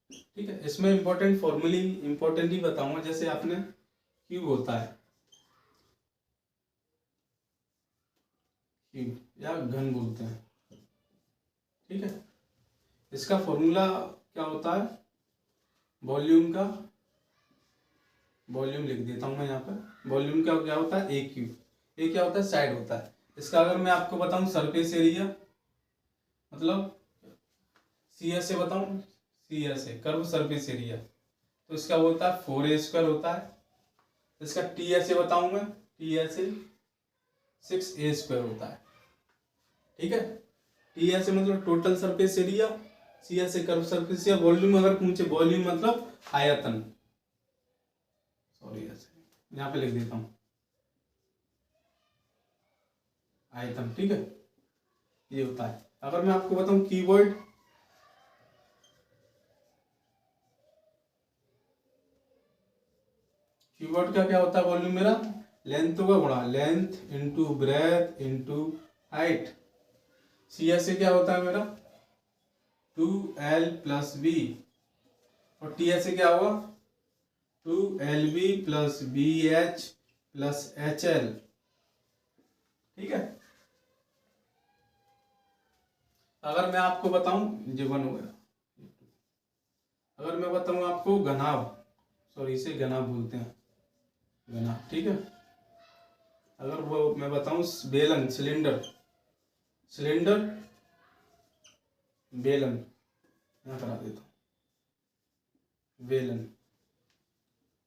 S1: ठीक है। इसमें इंपॉर्टेंट ही बताऊंगा। जैसे आपने क्यूब होता है, क्यूब या घन बोलते हैं, ठीक है, इसका फॉर्मूला क्या होता है, वॉल्यूम लिख देता हूं मैं यहाँ पर। वॉल्यूम का क्या होता है, ए क्यूब, ए क्या होता है, साइड होता है। इसका अगर मैं आपको बताऊं सरफेस एरिया, मतलब सी एस से बताऊं, सी एस है कर्व सरफेस एरिया, तो इसका होता है 4a² होता है। इसका टी एस ए बताऊं मैं, टी एस ए 6a² होता है, ठीक है। टी एस ए मतलब total surface area, C S A curve surface area. Volume अगर पूछे, वॉल्यूम मतलब आयतन, सॉरी ऐसे यहाँ पे लिख देता हूँ आयतन, ठीक है, ये होता है। अगर मैं आपको बताऊं कीवर्ड, कीवर्ड का क्या होता है, वॉल्यूम मेरा लेंथ होगा गुणा length into breadth into height. C S A क्या होता है मेरा 2l + b, और टी एस ए क्या होगा 2lb + bh + hl, ठीक है। अगर मैं आपको बताऊं, ये 1 हो गया। अगर मैं बताऊं आपको घनाभ, सॉरी इसे घनाभ बोलते हैं, घनाभ, ठीक है। अगर वो मैं बताऊं बेलन, सिलेंडर बेलन, यहाँ करा देता हूं,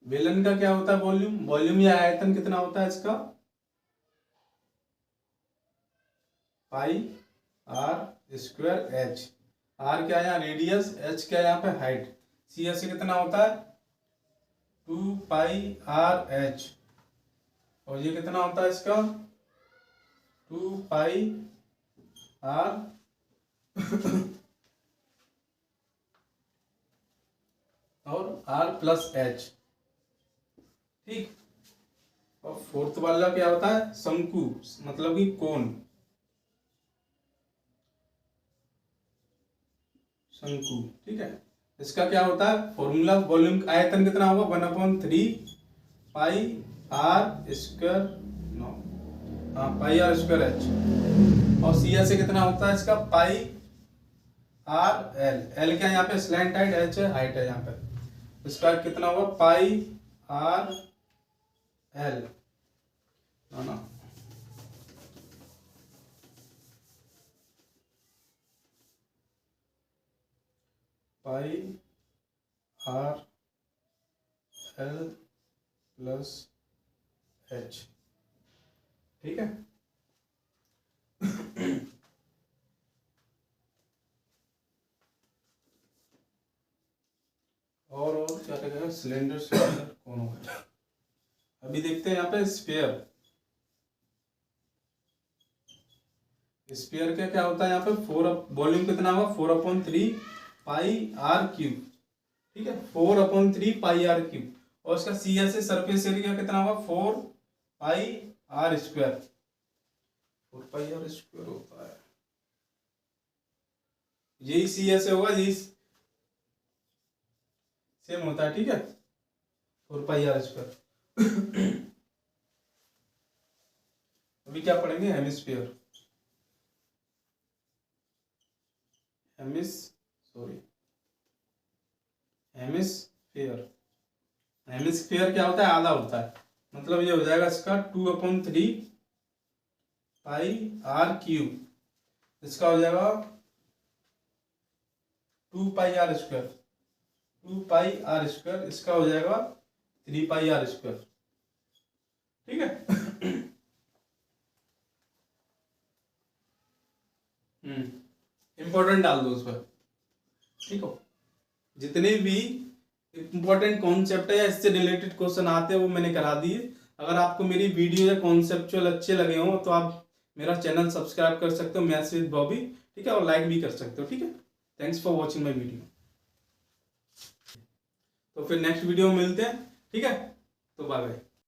S1: बेलन का क्या होता है, वॉल्यूम या आयतन कितना होता है इसका, πr²h। r क्या है यहाँ रेडियस, h क्या है यहाँ पे हाइट। सी एस कितना होता है 2πrh, और ये कितना होता है इसका 2πr और r+h, ठीक। और फोर्थ वाला क्या होता है शंकु, मतलब कि कोण, शंकु, ठीक है। इसका क्या होता है फॉर्मूला, वॉल्यूम आयतन कितना होगा 1/3πr², नो हाँ πr²h, और सी एस कितना होता है इसका πrl, l क्या यहाँ पे स्लैंट हाइट, h है हाइट है यहाँ पे, इसका कितना होगा πrh एल ना पाई आर एल प्लस एच, ठीक है। और क्या कहेगा, सिलेंडर सिलेंडर कौन होगा। अभी देखते हैं यहाँ पे स्फीयर। स्फीयर का क्या होता है यहाँ पे, वॉल्यूम कितना होगा 4/3 पाई आर क्यूब, ठीक है, 4/3 पाई आर क्यूब। और उसका सी एस है, सरफेस एरिया कितना होगा 4 pi R square, 4 pi R square होता है, यही सी एस होगा, यही सेम होता है, ठीक है, 4 पाई आर स्क्वायर। अभी क्या पढ़ेंगे, हेमिस्फीयर, हेमिस्फीयर। हेमिस्फीयर क्या होता है, आधा होता है, मतलब ये हो जाएगा इसका 2/3 पाई आर क्यूब, इसका हो जाएगा 2 pi R square, 2 pi R square, इसका हो जाएगा 3 पाई आर स्क्वायर, ठीक है। इंपॉर्टेंट डाल दो उस पर, ठीक हो। जितने भी इंपॉर्टेंट कॉन्सेप्ट है या इससे रिलेटेड क्वेश्चन आते हैं वो मैंने करा दिए। अगर आपको मेरी वीडियो या कॉन्सेप्चुअल अच्छे लगे हो तो आप मेरा चैनल सब्सक्राइब कर सकते हो, मैथ्स विद बॉबी, ठीक है, और लाइक भी कर सकते हो, ठीक है। Thanks for watching my video. तो फिर नेक्स्ट वीडियो में मिलते हैं, ठीक है, तो बाय बाय।